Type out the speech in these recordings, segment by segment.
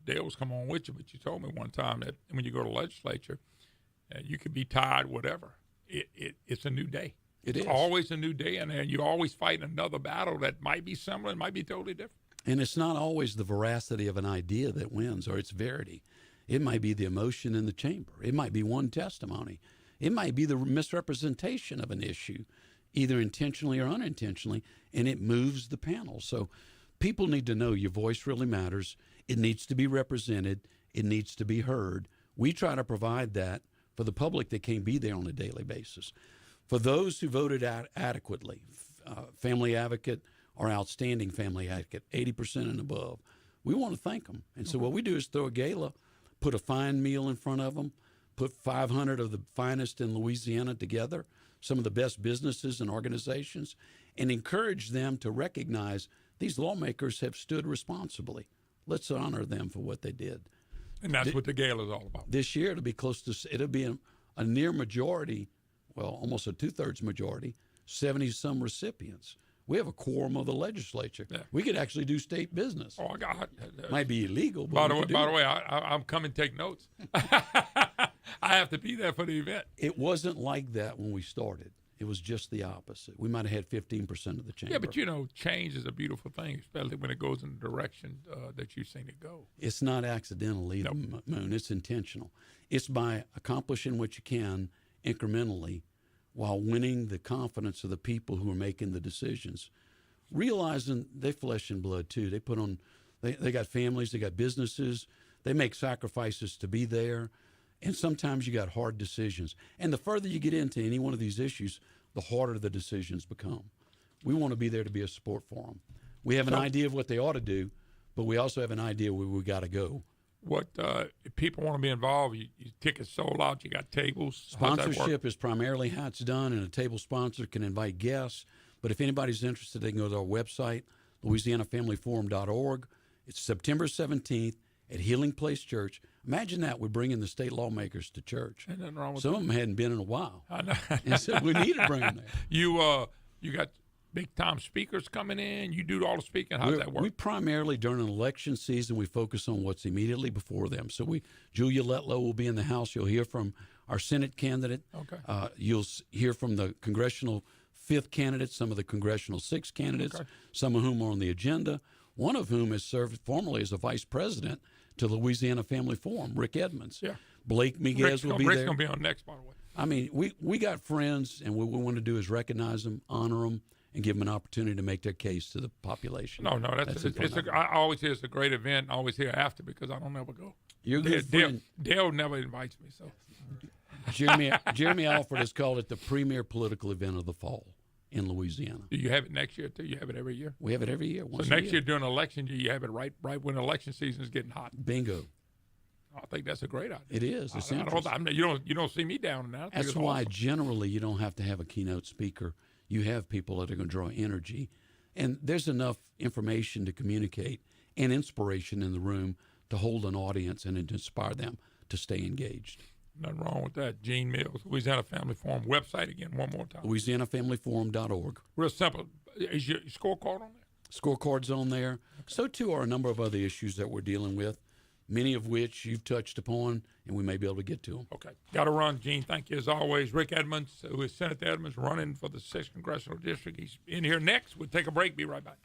Dale's come on with you, but you told me one time that when you go to legislature, you could be tired, whatever. It's a new day. It is always a new day, and you're always fighting another battle that might be similar and might be totally different. And it's not always the veracity of an idea that wins or its verity. It might be the emotion in the chamber. It might be one testimony. It might be the misrepresentation of an issue, either intentionally or unintentionally, and it moves the panel. So people need to know your voice really matters. It needs to be represented. It needs to be heard. We try to provide that for the public that can't be there on a daily basis. For those who voted out adequately, Family Advocate or Outstanding Family Advocate, 80% and above, we want to thank them. And so what we do is throw a gala, put a fine meal in front of them, put 500 of the finest in Louisiana together, some of the best businesses and organizations, and encourage them to recognize these lawmakers have stood responsibly. Let's honor them for what they did. And that's what the gala is all about. This year, it'll be a near majority, well, almost a 2/3 majority, 70-some recipients. We have a quorum of the legislature. Yeah. We could actually do state business. Oh, God. Might be illegal. By the way, I'm coming to take notes. I have to be there for the event. It wasn't like that when we started. It was just the opposite. We might have had 15% of the chamber. Yeah, but, change is a beautiful thing, especially when it goes in the direction that you've seen it go. It's not accidental either, Nope. Moon. It's intentional. It's by accomplishing what you can incrementally while winning the confidence of the people who are making the decisions, realizing they flesh and blood, too. They put on, they got families, they got businesses, they make sacrifices to be there. And sometimes you got hard decisions. And the further you get into any one of these issues, the harder the decisions become. We want to be there to be a support for them. We have an idea of what they ought to do, but we also have an idea where we got to go. What if people want to be involved? You tickets sold out. You got tables. Sponsorship is primarily how it's done, and a table sponsor can invite guests. But if anybody's interested, they can go to our website, LouisianaFamilyForum.org. It's September 17th at Healing Place Church. Imagine that, we're bringing the state lawmakers to church. Ain't nothing wrong with Some that. of them hadn't been in a while. I know. And so we need to bring them there. You got big-time speakers coming in. You do all the speaking. How does that work? We primarily, during an election season, we focus on what's immediately before them. So Julia Letlow will be in the House. You'll hear from our Senate candidate. Okay. You'll hear from the congressional 5th candidate, some of the congressional 6th candidates, some of whom are on the agenda, one of whom has served formerly as a vice president to Louisiana Family Forum, Rick Edmonds. Yeah. Blake Miguez will be Rick's there. going to be on next, by the way. I mean, we got friends, and what we want to do is recognize them, honor them, and give them an opportunity to make their case to the population. No, I always hear it's a great event. I always hear after because I don't ever go. You're a good friend. Dale never invites me. So Jeremy Alford has called it the premier political event of the fall in Louisiana. Do you have it next year, too? You have it every year? We have it every year. So next year during election year, you have it right when election season is getting hot. Bingo. I think that's a great idea. It is. It's interesting. You don't see me down in that. That's why generally you don't have to have a keynote speaker. You have people that are going to draw energy. And there's enough information to communicate and inspiration in the room to hold an audience and to inspire them to stay engaged. Nothing wrong with that. Gene Mills, Louisiana Family Forum. Website again, one more time. LouisianaFamilyForum.org. Real simple. Is your scorecard on there? Scorecard's on there. Okay. So, too, are a number of other issues that we're dealing with, many of which you've touched upon, and we may be able to get to them. Okay. Got to run, Gene. Thank you, as always. Rick Edmonds, who is Senator Edmonds, running for the 6th Congressional District. He's in here next. We'll take a break. Be right back.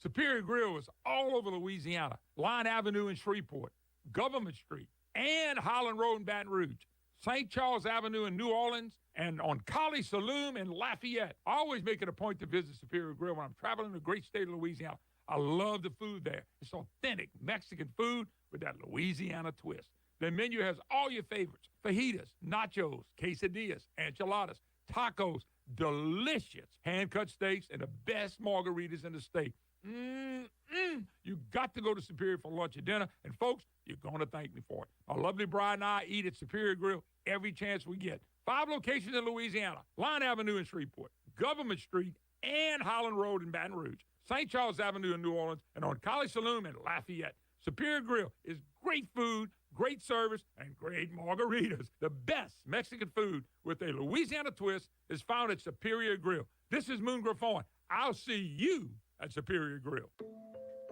Superior Grill is all over Louisiana. Line Avenue in Shreveport, Government Street, and Highland Road in Baton Rouge, St. Charles Avenue in New Orleans, and on Collie Saloon in Lafayette. I always make it a point to visit Superior Grill when I'm traveling the great state of Louisiana. I love the food there. It's authentic Mexican food with that Louisiana twist. Their menu has all your favorites: fajitas, nachos, quesadillas, enchiladas, tacos, delicious hand-cut steaks, and the best margaritas in the state. You got to go to Superior for lunch or dinner. And, folks, you're going to thank me for it. My lovely bride and I eat at Superior Grill every chance we get. 5 locations in Louisiana, Line Avenue in Shreveport, Government Street, and Holland Road in Baton Rouge, St. Charles Avenue in New Orleans, and on College Saloon in Lafayette. Superior Grill is great food, great service, and great margaritas. The best Mexican food with a Louisiana twist is found at Superior Grill. This is Moon Griffon. I'll see you at Superior Grill.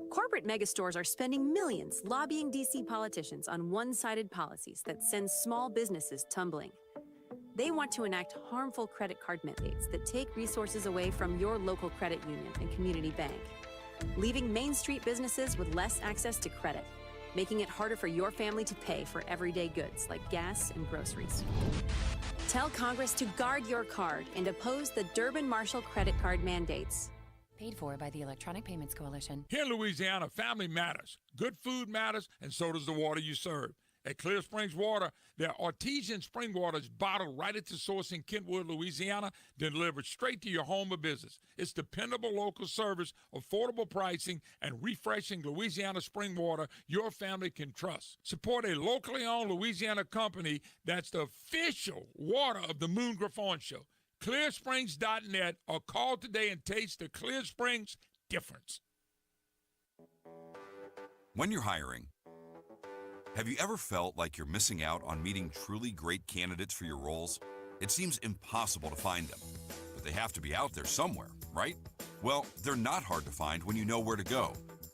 Corporate megastores are spending millions lobbying D.C. politicians on one-sided policies that send small businesses tumbling. They want to enact harmful credit card mandates that take resources away from your local credit union and community bank, leaving Main Street businesses with less access to credit, making it harder for your family to pay for everyday goods like gas and groceries. Tell Congress to guard your card and oppose the Durbin-Marshall credit card mandates. Paid for by the Electronic Payments Coalition. Here in Louisiana, family matters. Good food matters, and so does the water you serve. At Clear Springs Water, their artesian spring water is bottled right at the source in Kentwood, Louisiana, delivered straight to your home or business. It's dependable local service, affordable pricing, and refreshing Louisiana spring water your family can trust. Support a locally owned Louisiana company that's the official water of the Moon Griffon Show. ClearSprings.net, or call today and taste the Clear Springs difference. When you're hiring, have you ever felt like you're missing out on meeting truly great candidates for your roles? It seems impossible to find them, but they have to be out there somewhere, right? Well, they're not hard to find when you know where to go,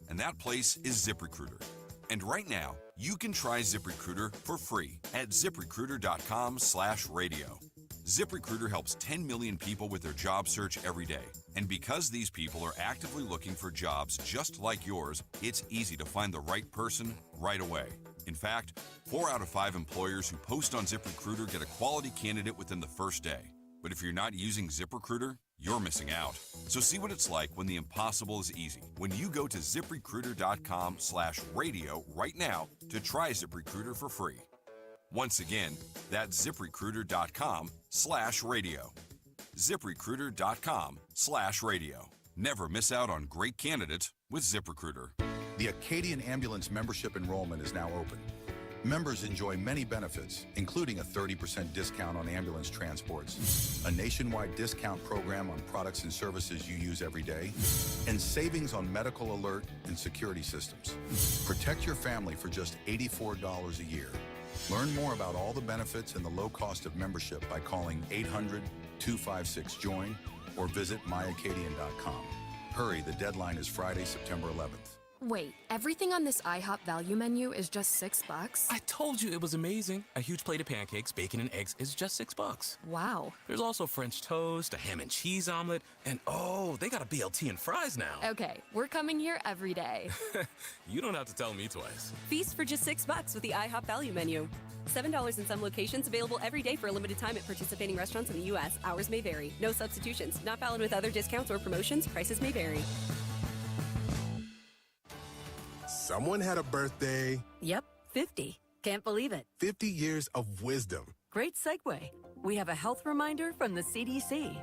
and that place is ZipRecruiter. And right now, you can try ZipRecruiter for free at ZipRecruiter.com/radio. ZipRecruiter helps 10 million people with their job search every day. And because these people are actively looking for jobs just like yours, it's easy to find the right person right away. In fact, 4 out of 5 employers who post on ZipRecruiter get a quality candidate within the first day. But if you're not using ZipRecruiter, you're missing out. So see what it's like when the impossible is easy. When you go to ZipRecruiter.com/radio right now to try ZipRecruiter for free. Once again, that's ZipRecruiter.com/radio. ZipRecruiter.com/radio. Never miss out on great candidates with ZipRecruiter. The Acadian Ambulance membership enrollment is now open. Members enjoy many benefits, including a 30% discount on ambulance transports, a nationwide discount program on products and services you use every day, and savings on medical alert and security systems. Protect your family for just $84 a year. Learn more about all the benefits and the low cost of membership by calling 800-256-JOIN or visit myacadian.com. Hurry, the deadline is Friday, September 11th. Wait, everything on this IHOP value menu is just $6? I told you it was amazing. A huge plate of pancakes, bacon, and eggs is just $6. Wow. There's also French toast, a ham and cheese omelet, and oh, they got a BLT and fries now. Okay, we're coming here every day. You don't have to tell me twice. Feast for just $6 with the IHOP value menu. $7 in some locations, available every day for a limited time at participating restaurants in the U.S. Hours may vary. No substitutions. Not valid with other discounts or promotions. Prices may vary. Someone had a birthday. Yep, 50. Can't believe it. 50 years of wisdom. Great segue. We have a health reminder from the CDC.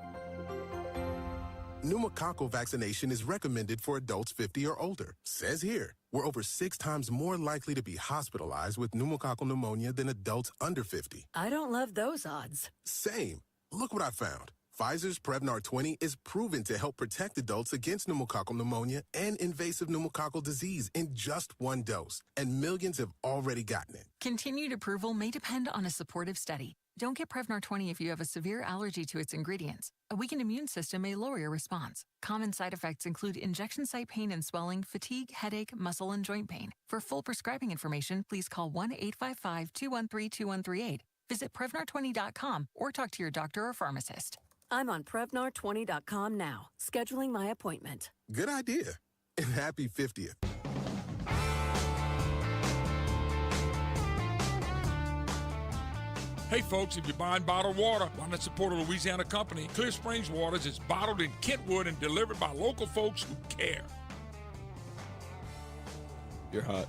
Pneumococcal vaccination is recommended for adults 50 or older. Says here, we're over 6 times more likely to be hospitalized with pneumococcal pneumonia than adults under 50. I don't love those odds. Same. Look what I found. Pfizer's Prevnar 20 is proven to help protect adults against pneumococcal pneumonia and invasive pneumococcal disease in just 1 dose, and millions have already gotten it. Continued approval may depend on a supportive study. Don't get Prevnar 20 if you have a severe allergy to its ingredients. A weakened immune system may lower your response. Common side effects include injection site pain and swelling, fatigue, headache, muscle, and joint pain. For full prescribing information, please call 1-855-213-2138. Visit Prevnar20.com or talk to your doctor or pharmacist. I'm on Prevnar20.com now, scheduling my appointment. Good idea. And happy 50th. Hey folks, if you're buying bottled water, why not support a Louisiana company? Clear Springs Waters is bottled in Kentwood and delivered by local folks who care. You're hot.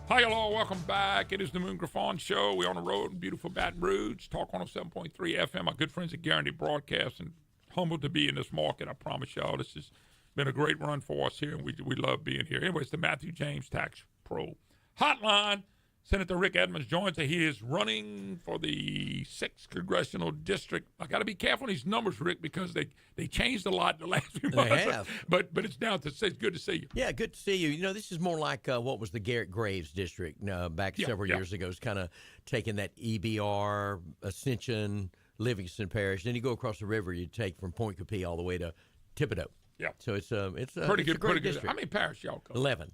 Hi, hello, welcome back. It is the Moon Griffon Show. We're on the road in beautiful Baton Rouge. Talk 107.3 FM. My good friends at Griffon Broadcasts, and humbled to be in this market. I promise y'all, this is been a great run for us here, and we love being here. Anyway, it's the Matthew James Tax Pro Hotline. Senator Rick Edmonds joins us. He is running for the 6th Congressional District. I got to be careful on these numbers, Rick, because they changed a lot in the last few months. They have. But it's down to 6. Good to see you. Yeah, good to see you. You know, this is more like what was the Garrett Graves District back several years ago. It's kind of taking that EBR, Ascension, Livingston Parish. Then you go across the river, you take from Point Capee all the way to Thibodaux. Yeah. So it's a pretty good. district. How many parishes y'all cover? 11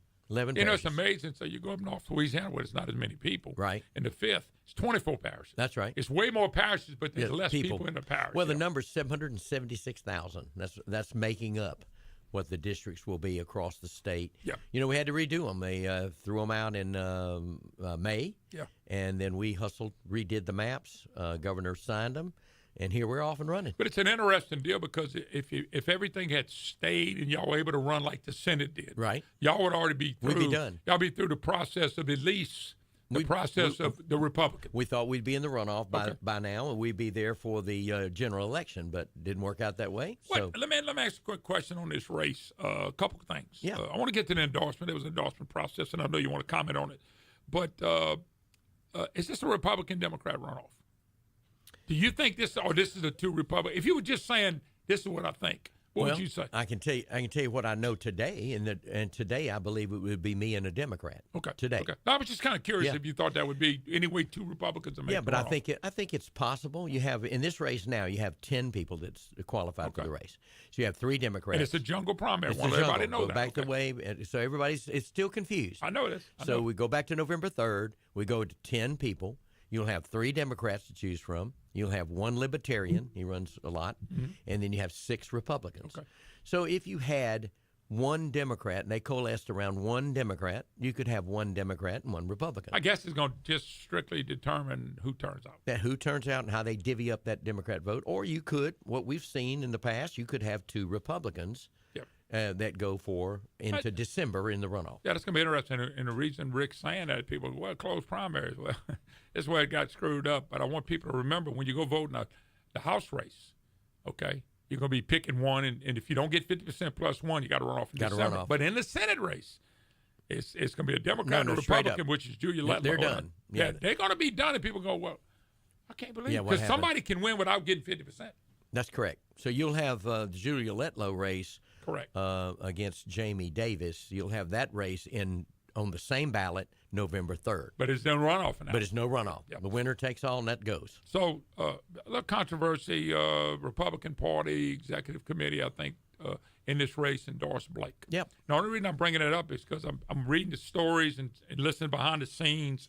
You know, it's amazing. So you go up north to Louisiana where there's not as many people. Right. And the 5th, it's 24 parishes. That's right. It's way more parishes, but there's less people in the parish. Well, the number's 776,000. That's making up what the districts will be across the state. Yeah. You know, we had to redo them. They threw them out in May. Yeah. And then we redid the maps. Governor signed them. And here we're off and running. But it's an interesting deal because if everything had stayed and y'all were able to run like the Senate did, right? Y'all would already be through. We'd be done. Y'all be through the process of at least the process of the Republican. We thought weed be in the runoff by now, and we'd be there for the general election, but didn't work out that way. So let me ask a quick question on this race. A couple of things. Yeah. I want to get to the endorsement. There was an endorsement process, and I know you want to comment on it. But is this a Republican-Democrat runoff? Do you think this is the two Republicans? If you were just saying this is what I think, what would you say? I can tell you what I know today, and today I believe it would be me and a Democrat. Okay. Today. Okay. I was just kind of curious if you thought that would be anyway two Republicans. Yeah, but I think it's possible. You have in this race now you have 10 people that's qualified for the race. So you have 3 Democrats. And it's a jungle primary. It's Everybody know go that. Back the way, so it's still confused. I know this. So we go back to November 3rd. We go to 10 people. You'll have 3 Democrats to choose from. You'll have 1 Libertarian. He runs a lot. Mm-hmm. And then you have 6 Republicans. Okay. So if you had 1 Democrat and they coalesced around 1 Democrat, you could have 1 Democrat and 1 Republican. I guess it's going to just strictly determine who turns out. That who turns out and how they divvy up that Democrat vote. Or you could, what we've seen in the past, you could have 2 Republicans that go into December in the runoff. Yeah, that's going to be interesting. And the reason Rick's saying that, people go, well, close primaries. Well, that's where it got screwed up. But I want people to remember when you go vote in the House race, okay, you're going to be picking one. And if you don't get 50% plus 1, you got to run off in December. But in the Senate race, it's going to be a Democrat and a Republican, which is Julia Letlow. They're done. Yeah, they're going to be done. And people go, well, I can't believe it. Because somebody can win without getting 50%. That's correct. So you'll have the Julia Letlow race. Correct. Against Jamie Davis. You'll have that race on the same ballot November 3rd. But it's no runoff now. But it's no runoff. Yep. The winner takes all, and that goes. So, a little controversy. Republican Party Executive Committee, I think, in this race endorsed Blake. Yep. The only reason I'm bringing it up is because I'm reading the stories and listening behind the scenes,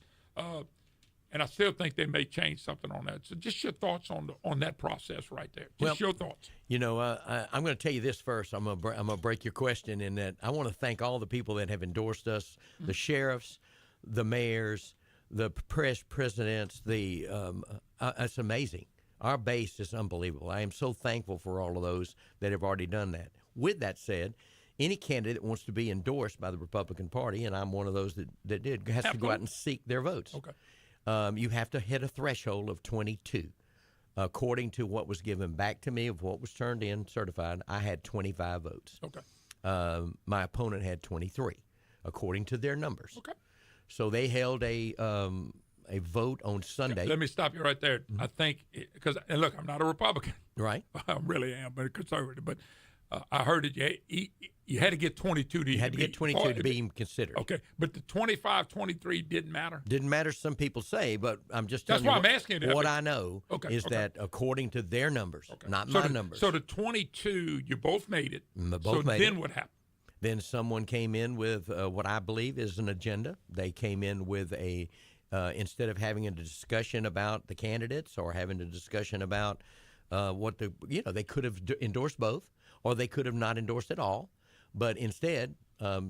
and I still think they may change something on that. So just your thoughts on that process right there. Just your thoughts. You know, I'm going to tell you this first. I'm going to break your question in that I want to thank all the people that have endorsed us, the sheriffs, the mayors, the presidents. It's amazing. Our base is unbelievable. I am so thankful for all of those that have already done that. With that said, any candidate that wants to be endorsed by the Republican Party, and I'm one of those that did, has to go out and seek their votes. Okay. You have to hit a threshold of 22. According to what was given back to me of what was turned in certified, I had 25 votes. Okay. My opponent had 23, according to their numbers. Okay. So they held a vote on Sunday. Let me stop you right there. Mm-hmm. I think because look, I'm not a Republican. Right. I really am, but a conservative. But I heard that you had to get 22 to You had to get 22 to be considered. Okay, but the 25, 23 didn't matter? Didn't matter, some people say, but I'm just telling you you I'm asking you what I know is that according to their numbers, not my numbers. So the 22, you both made it. Both made then it. What happened? Then someone came in with what I believe is an agenda. They came in with instead of having a discussion about the candidates or having a discussion about they could have endorsed both, or they could have not endorsed at all. But instead,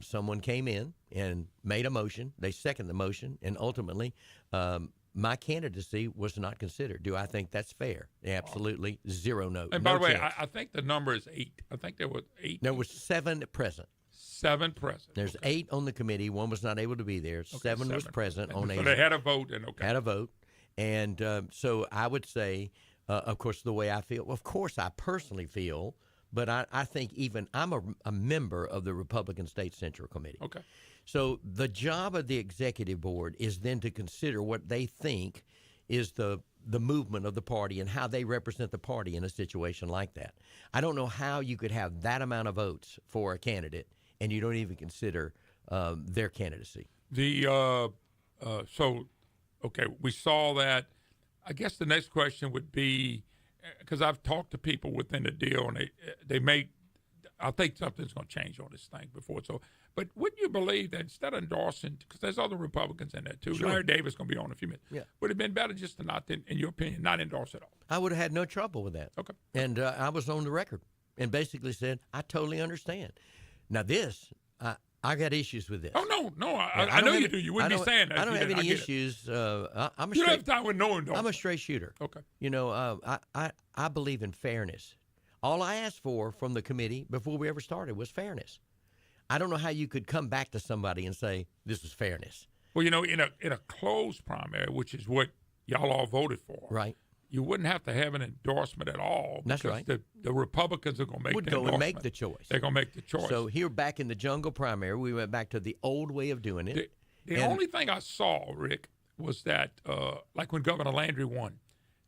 someone came in and made a motion. They seconded the motion, and ultimately, my candidacy was not considered. Do I think that's fair? Absolutely, 0 notes. And by the way, I think the number is 8. I think there was 8. There was 7 present. 7 present. There's 8 on the committee. 1 was not able to be there. 7 was present. So they had a vote. Had a vote. And so I would say, of course, the way I feel, of course, I personally feel but I think even I'm a member of the Republican State Central Committee. Okay. So the job of the executive board is then to consider what they think is the movement of the party and how they represent the party in a situation like that. I don't know how you could have that amount of votes for a candidate and you don't even consider their candidacy. Okay, we saw that. I guess the next question would be, because I've talked to people within the deal, and they may, I think something's going to change on this thing before it's over. But wouldn't you believe that instead of endorsing, because there's other Republicans in there too, Sure. Larry Davis going to be on in a few minutes. Yeah. Would it have been better just to not, in your opinion, not endorse at all? I would have had no trouble with that. Okay. And I was on the record and basically said, I totally understand. Now this, I got issues with this. Oh, no. I know you do. You wouldn't be saying that. I don't have any issues. I'm a straight, have time with no endorsement. I'm a straight shooter. Okay. You know, I believe in fairness. All I asked for from the committee before we ever started was fairness. I don't know how you could come back to somebody and say this was fairness. Well, you know, in a closed primary, which is what y'all all voted for, right? You wouldn't have to have an endorsement at all. That's right. The Republicans are going to make would the go endorsement. and make the choice. They're going to make the choice. So here back in the jungle primary, we went back to the old way of doing it. The only thing I saw, Rick, was that like when Governor Landry won,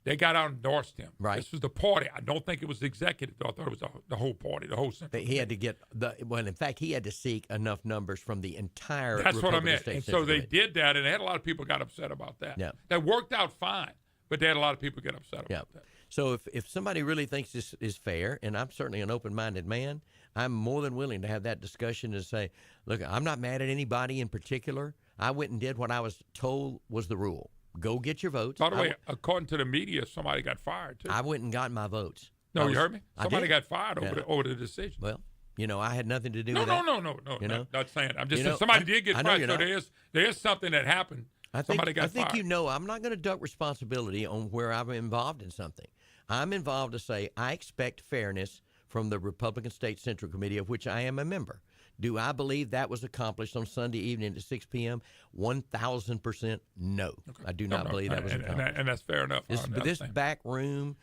they got out and endorsed him. Right. This was the party. I don't think it was the executive. I thought it was the whole party, the whole Central. He had to get in fact, he had to seek enough numbers from the entire That's Republican what I meant. State And Central so they Committee. did that, and they had a lot of people got upset about that. Yeah. That worked out fine, but they had a lot of people get upset about that. So if somebody really thinks this is fair, and I'm certainly an open-minded man, I'm more than willing to have that discussion and say, look, I'm not mad at anybody in particular. I went and did what I was told was the rule. Go get your votes. By the way, according to the media, somebody got fired, too. I went and got my votes. No, you heard me? Somebody did. got fired over the decision. Well, you know, I had nothing to do No, with that. no. You know? Not saying. I'm just saying somebody did get fired. So there's something that happened. Somebody got fired. I think you know I'm not going to duck responsibility on where I'm involved in something. I'm involved to say I expect fairness from the Republican State Central Committee, of which I am a member. Do I believe that was accomplished on Sunday evening at 6 p.m.? 1,000% no. Okay. I do not believe that was accomplished. And that's fair enough. This back room,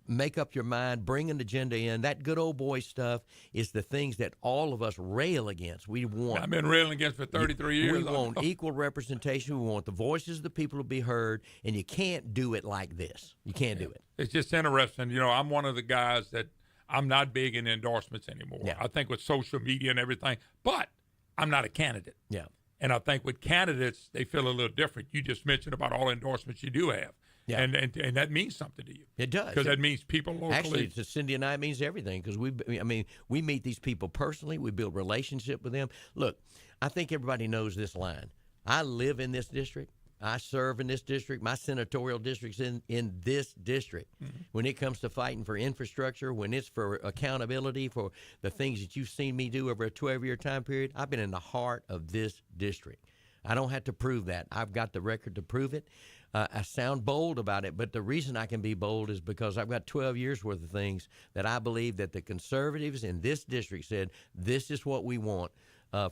make up your mind, bring an agenda in. That good old boy stuff is the things that all of us rail against. We want. I've been railing against for 33 years. We want equal representation. We want the voices of the people to be heard, and you can't do it like this. You can't do it. It's just interesting. You know, I'm one of the guys that I'm not big in endorsements anymore. Yeah. I think with social media and everything, but I'm not a candidate. Yeah. And I think with candidates, they feel a little different. You just mentioned about all endorsements you do have. Yeah. And that means something to you. It does. Because that means people locally. Actually, to Cindy and I, it means everything because we meet these people personally. We build relationship with them. Look, I think everybody knows this line. I live in this district. I serve in this district. My senatorial district's in this district. Mm-hmm. When it comes to fighting for infrastructure, when it's for accountability for the things that you've seen me do over a 12-year time period, I've been in the heart of this district. I don't have to prove that. I've got the record to prove it. I sound bold about it, but the reason I can be bold is because I've got 12 years worth of things that I believe that the conservatives in this district said, this is what we want.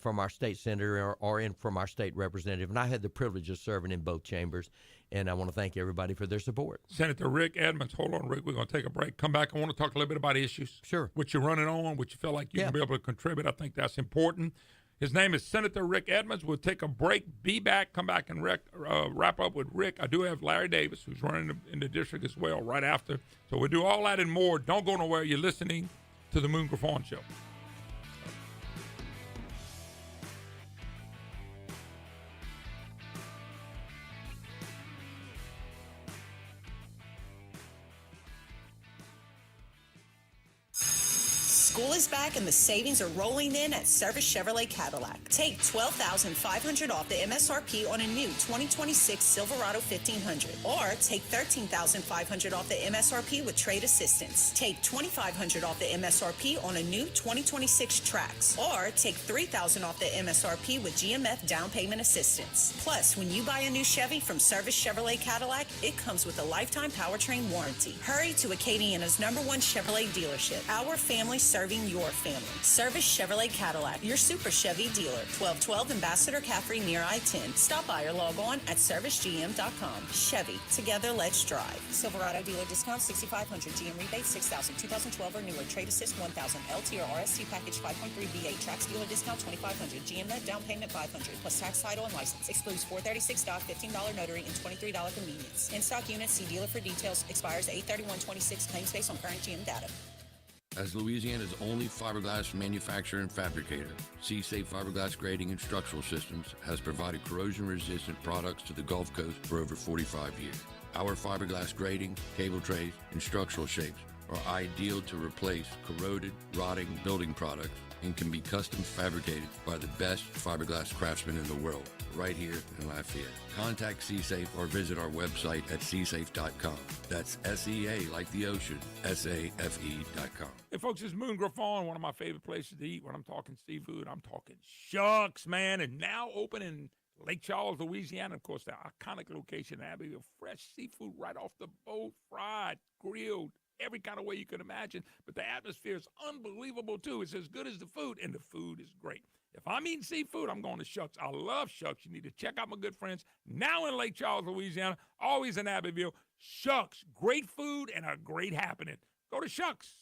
From our state senator or from our state representative. And I had the privilege of serving in both chambers, and I want to thank everybody for their support. Senator Rick Edmonds, hold on, Rick. We're going to take a break. Come back. I want to talk a little bit about issues. Sure. What you're running on, what you feel like you can be able to contribute. I think that's important. His name is Senator Rick Edmonds. We'll take a break, be back, come back and wrap up with Rick. I do have Larry Davis, who's running in the district as well, right after. So we'll do all that and more. Don't go nowhere. You're listening to the Moon Griffon Show. School is back and the savings are rolling in at Service Chevrolet Cadillac. Take $12,500 off the MSRP on a new 2026 Silverado 1500, or take $13,500 off the MSRP with trade assistance. Take $2,500 off the MSRP on a new 2026 Trax, or take $3,000 off the MSRP with GMF down payment assistance. Plus, when you buy a new Chevy from Service Chevrolet Cadillac, it comes with a lifetime powertrain warranty. Hurry to Acadiana's #1 Chevrolet dealership. Our family service serving your family. Service Chevrolet Cadillac, your Super Chevy dealer. 1212 Ambassador Caffrey near I-10. Stop by or log on at servicegm.com. Chevy, together let's drive. Silverado dealer discount $6,500. GM rebate $6,000. 2012 or newer. Trade assist $1,000. LT or RST package 5.3 V8. Trax dealer discount $2,500. GM net down payment $500 plus tax, title, and license. Excludes $436 $15 notary and $23 convenience. In stock units, see dealer for details. Expires 8/31/26. Claims based on current GM data. As Louisiana's only fiberglass manufacturer and fabricator, C-Safe Fiberglass Grading and Structural Systems has provided corrosion-resistant products to the Gulf Coast for over 45 years. Our fiberglass grading, cable trays, and structural shapes are ideal to replace corroded, rotting building products and can be custom fabricated by the best fiberglass craftsmen in the world, right here in Lafayette. Contact C-Safe or visit our website at csafe.com. That's S-E-A like the ocean, S-A-F-E.com. Hey, folks, this is Moon Griffon, one of my favorite places to eat. When I'm talking seafood, I'm talking Shucks, man, and now open in Lake Charles, Louisiana. Of course, the iconic location in Abbeville. Fresh seafood right off the boat, fried, grilled, every kind of way you can imagine. But the atmosphere is unbelievable, too. It's as good as the food, and the food is great. If I'm eating seafood, I'm going to Shucks. I love Shucks. You need to check out my good friends now in Lake Charles, Louisiana, always in Abbeville. Shucks, great food and a great happening. Go to Shucks.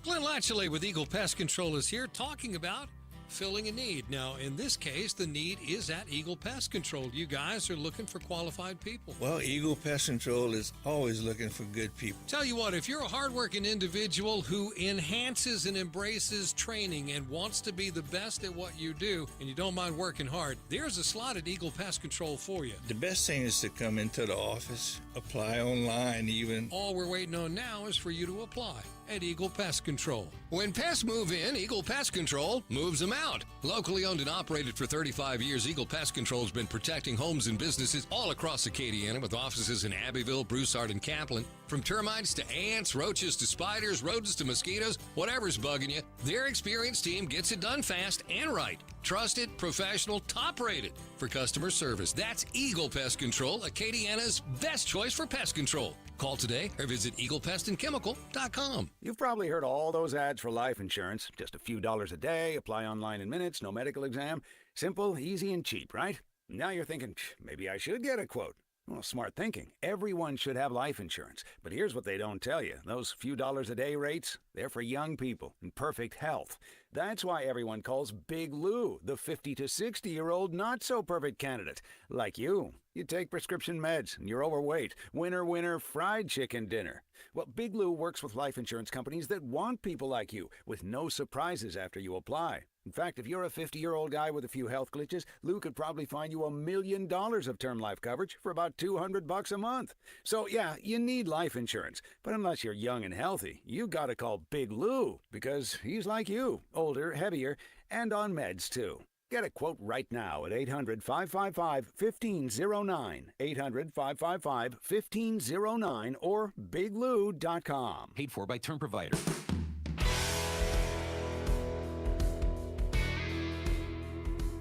Glenn Latchley with Eagle Pest Control is here talking about filling a need. Now, in this case, the need is at Eagle Pest Control. You guys are looking for qualified people. Well, Eagle Pest Control is always looking for good people. Tell you what, if you're a hardworking individual who enhances and embraces training and wants to be the best at what you do, and you don't mind working hard, there's a slot at Eagle Pest Control for you. The best thing is to come into the office, apply online even. All we're waiting on now is for you to apply at Eagle Pest Control. When pests move in, Eagle Pest Control moves them out. Locally owned and operated for 35 years, Eagle Pest Control has been protecting homes and businesses all across Acadiana with offices in Abbeville, Broussard, and Kaplan. From termites to ants, roaches to spiders, rodents to mosquitoes, whatever's bugging you, their experienced team gets it done fast and right. Trusted, professional, top-rated for customer service. That's Eagle Pest Control, Acadiana's best choice for pest control. Call today or visit eaglepestandchemical.com. You've probably heard all those ads for life insurance. Just a few dollars a day, apply online in minutes, no medical exam. Simple, easy, and cheap, right? Now you're thinking, maybe I should get a quote. Well, smart thinking. Everyone should have life insurance. But here's what they don't tell you. Those few dollars a day rates, they're for young people in perfect health. That's why everyone calls Big Lou the 50 to 60-year-old not-so-perfect candidate. Like you. You take prescription meds and you're overweight. Winner, winner, fried chicken dinner. Well, Big Lou works with life insurance companies that want people like you with no surprises after you apply. In fact, if you're a 50-year-old guy with a few health glitches, Lou could probably find you $1 million of term life coverage for about $200 a month. So, yeah, you need life insurance. But unless you're young and healthy, you got to call Big Lou because he's like you, older, heavier, and on meds, too. Get a quote right now at 800-555-1509, 800-555-1509, or biglou.com. Paid for by Term Provider.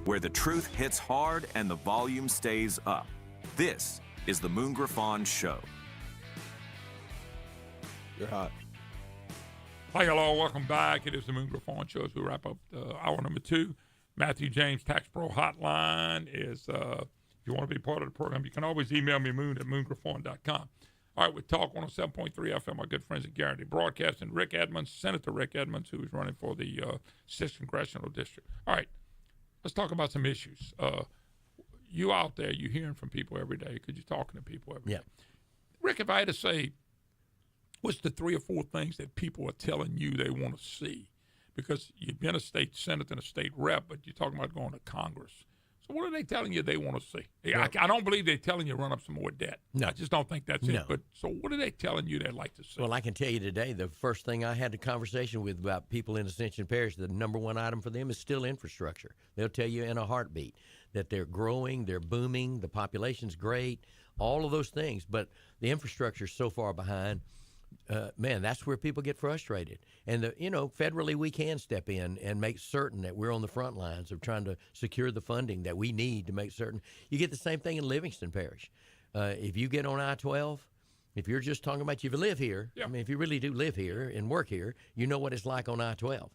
Where the truth hits hard and the volume stays up. This is the Moon Griffon Show. You're hot. Hi, hello, welcome back. It is the Moon Griffon Show as we wrap up hour number 2. Matthew James Tax Pro Hotline is, if you want to be part of the program, you can always email me, moon@moongriffon.com. All right, with Talk 107.3 FM, my good friends at Guaranteed Broadcasting, Rick Edmonds, Senator Rick Edmonds, who is running for the 6th Congressional District. All right, let's talk about some issues. You out there, you're hearing from people every day because you're talking to people every day. Rick, if I had to say, what's the 3 or 4 things that people are telling you they want to see? Because you've been a state senator and a state rep, but you're talking about going to Congress. So what are they telling you they want to see? I don't believe they're telling you to run up some more debt. No. I just don't think that's it. But so what are they telling you they'd like to see? Well, I can tell you today, the first thing I had a conversation with about people in Ascension Parish, the number one item for them is still infrastructure. They'll tell you in a heartbeat that they're growing, they're booming, the population's great, all of those things. But the infrastructure is so far behind. Man, that's where people get frustrated. And, federally we can step in and make certain that we're on the front lines of trying to secure the funding that we need to make certain. You get the same thing in Livingston Parish. If you get on I-12 If you're just talking about you live here, Yeah. I mean, if you really do live here and work here, you know what it's like on I-12.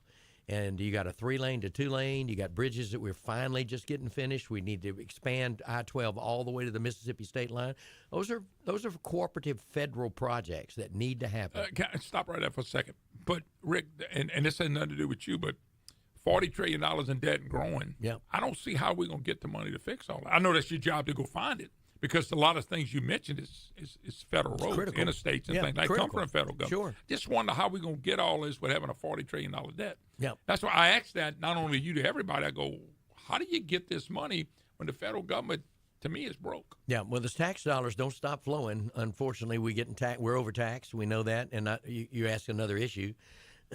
And you got a 3-lane to 2-lane. You got bridges that we're finally just getting finished. We need to expand I-12 all the way to the Mississippi state line. Those are cooperative federal projects that need to happen. Can I stop right there for a second? But, Rick, and this has nothing to do with you, but $40 trillion in debt and growing. Yeah. I don't see how we're going to get the money to fix all that. I know that's your job to go find it because a lot of things you mentioned is federal roads, critical. interstates, and Yeah, things. They critical. come from the federal government. Sure. Just wonder how we're going to get all this with having a $40 trillion debt. Yeah. That's why I asked that not only you to everybody. I go, how do you get this money when the federal government, to me, is broke? Yeah, well, the tax dollars don't stop flowing. Unfortunately, we're overtaxed. We know that, and you ask another issue.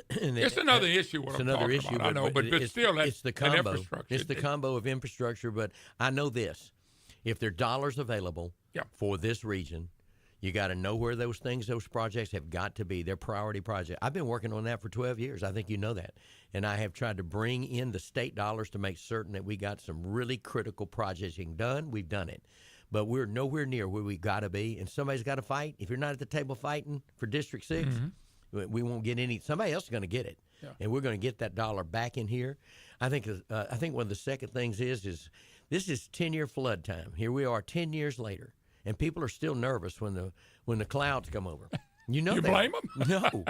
It's another issue. What it's I'm another talking issue. about. I know, but still, it's the an combo. infrastructure. It's the combo of infrastructure. But I know this: if there are dollars available for this region, you got to know where those projects have got to be. They're priority projects. I've been working on that for 12 years. I think you know that. And I have tried to bring in the state dollars to make certain that we got some really critical projects done. We've done it. But we're nowhere near where we got to be. And somebody's got to fight. If you're not at the table fighting for District 6, we won't get any. Somebody else is going to get it. Yeah. And we're going to get that dollar back in here. I think one of the second things is this is 10-year flood time. Here we are 10 years later. And people are still nervous when the clouds come over. You know, you blame them? No.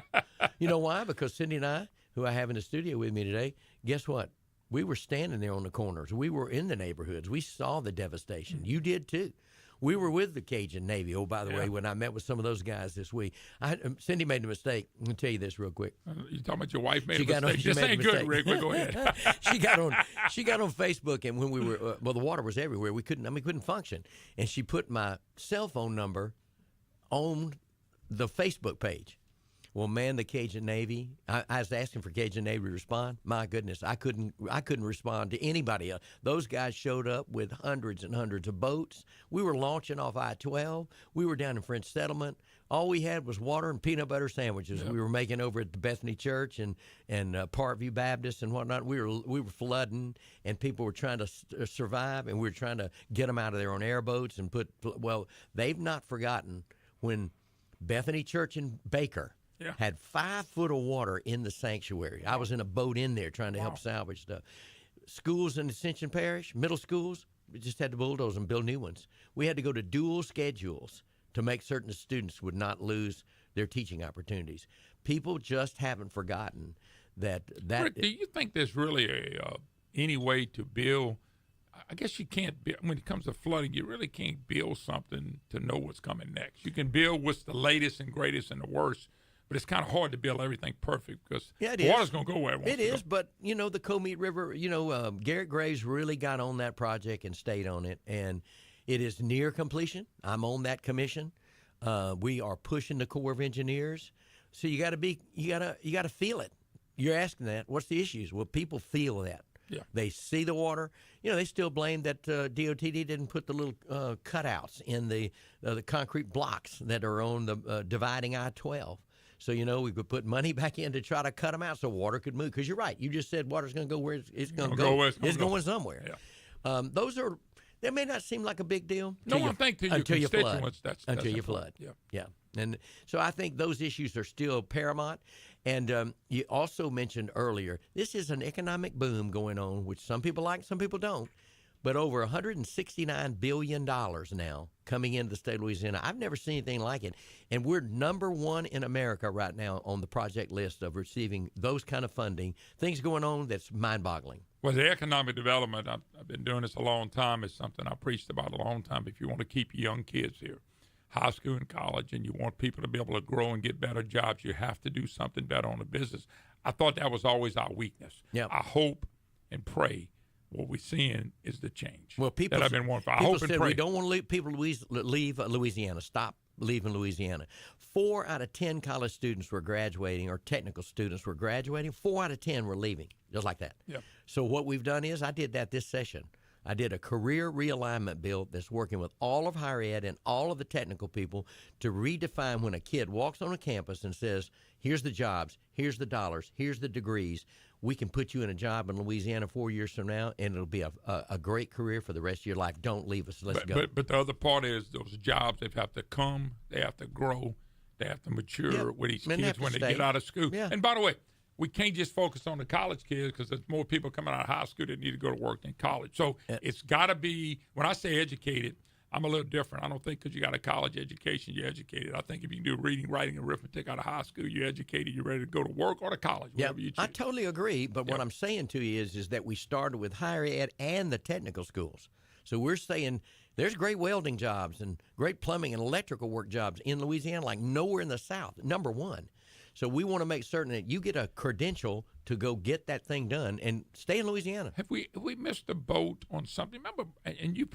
You know why? Because Cindy and I, who I have in the studio with me today, guess what? We were standing there on the corners. We were in the neighborhoods. We saw the devastation. You did too. We were with the Cajun Navy. Oh, by the way, when I met with some of those guys this week, Cindy made a mistake. I'm going to tell you this real quick. You talking about your wife made a mistake? This ain't good, Rick. But go ahead. She got on Facebook, and when we were the water was everywhere. We couldn't function, and she put my cell phone number on the Facebook page. Well, man, the Cajun Navy. I was asking for Cajun Navy to respond. My goodness, I couldn't respond to anybody else. Those guys showed up with hundreds and hundreds of boats. We were launching off I-12. We were down in French Settlement. All we had was water and peanut butter sandwiches. We were making over at the Bethany Church and Parkview Baptist and whatnot. We were flooding, and people were trying to survive, and we were trying to get them out of there on airboats and well, they've not forgotten when Bethany Church in Baker had 5 foot of water in the sanctuary. I was in a boat in there trying to help salvage stuff. Schools in Ascension Parish, middle schools, we just had to bulldoze and build new ones. We had to go to dual schedules to make certain the students would not lose their teaching opportunities. People just haven't forgotten that. Rick, do you think there's really any way to build? I guess you can't build, when it comes to flooding, you really can't build something to know what's coming next. You can build what's the latest and greatest and the worst, but it's kind of hard to build everything perfect because water's going to go where it wants to go. It is, but, the Comeet River, Garrett Graves really got on that project and stayed on it, and it is near completion. I'm on that commission. We are pushing the Corps of Engineers. So you got to feel it. You're asking that. What's the issues? Well, people feel that. Yeah. They see the water. They still blame that DOTD didn't put the little cutouts in the concrete blocks that are on the dividing I-12. So, we could put money back in to try to cut them out so water could move. Because you're right. You just said water's going to go where it's going to go. It's going somewhere. Yeah. That may not seem like a big deal. No, I think to your constituents, that's until you flood. Yeah. And so I think those issues are still paramount. And you also mentioned earlier, this is an economic boom going on, which some people like, some people don't. But over $169 billion now coming into the state of Louisiana. I've never seen anything like it. And we're number one in America right now on the project list of receiving those kind of funding. Things going on that's mind-boggling. Well, the economic development, I've been doing this a long time. It's something I preached about a long time. If you want to keep young kids here, high school and college, and you want people to be able to grow and get better jobs, you have to do something better on the business. I thought that was always our weakness. Yeah. I hope and pray what we're seeing is the change. Well, people that I've been wanting for. I people hope and said pray. we don't want to leave people leave Louisiana. Stop leaving Louisiana. 4 out of 10 college students were graduating, or technical students were graduating. 4 out of 10 were leaving, just like that. Yeah. So what we've done is, I did that this session. I did a career realignment bill that's working with all of higher ed and all of the technical people to redefine when a kid walks on a campus and says, here's the jobs, here's the dollars, here's the degrees. We can put you in a job in Louisiana 4 years from now, and it'll be a great career for the rest of your life. Don't leave us. Let's go. But the other part is those jobs, they have to come, they have to grow, they have to mature with these kids when they get out of school. Yeah. And by the way, we can't just focus on the college kids because there's more people coming out of high school that need to go to work than college. So it's got to be, when I say educated, I'm a little different. I don't think because you got a college education, you're educated. I think if you can do reading, writing, and arithmetic out of high school, you're educated. You're ready to go to work or to college, whatever you choose. I totally agree. But what I'm saying to you is that we started with higher ed and the technical schools. So we're saying there's great welding jobs and great plumbing and electrical work jobs in Louisiana like nowhere in the South, number one. So we want to make certain that you get a credential to go get that thing done and stay in Louisiana. Have we missed a boat on something? Remember, and you're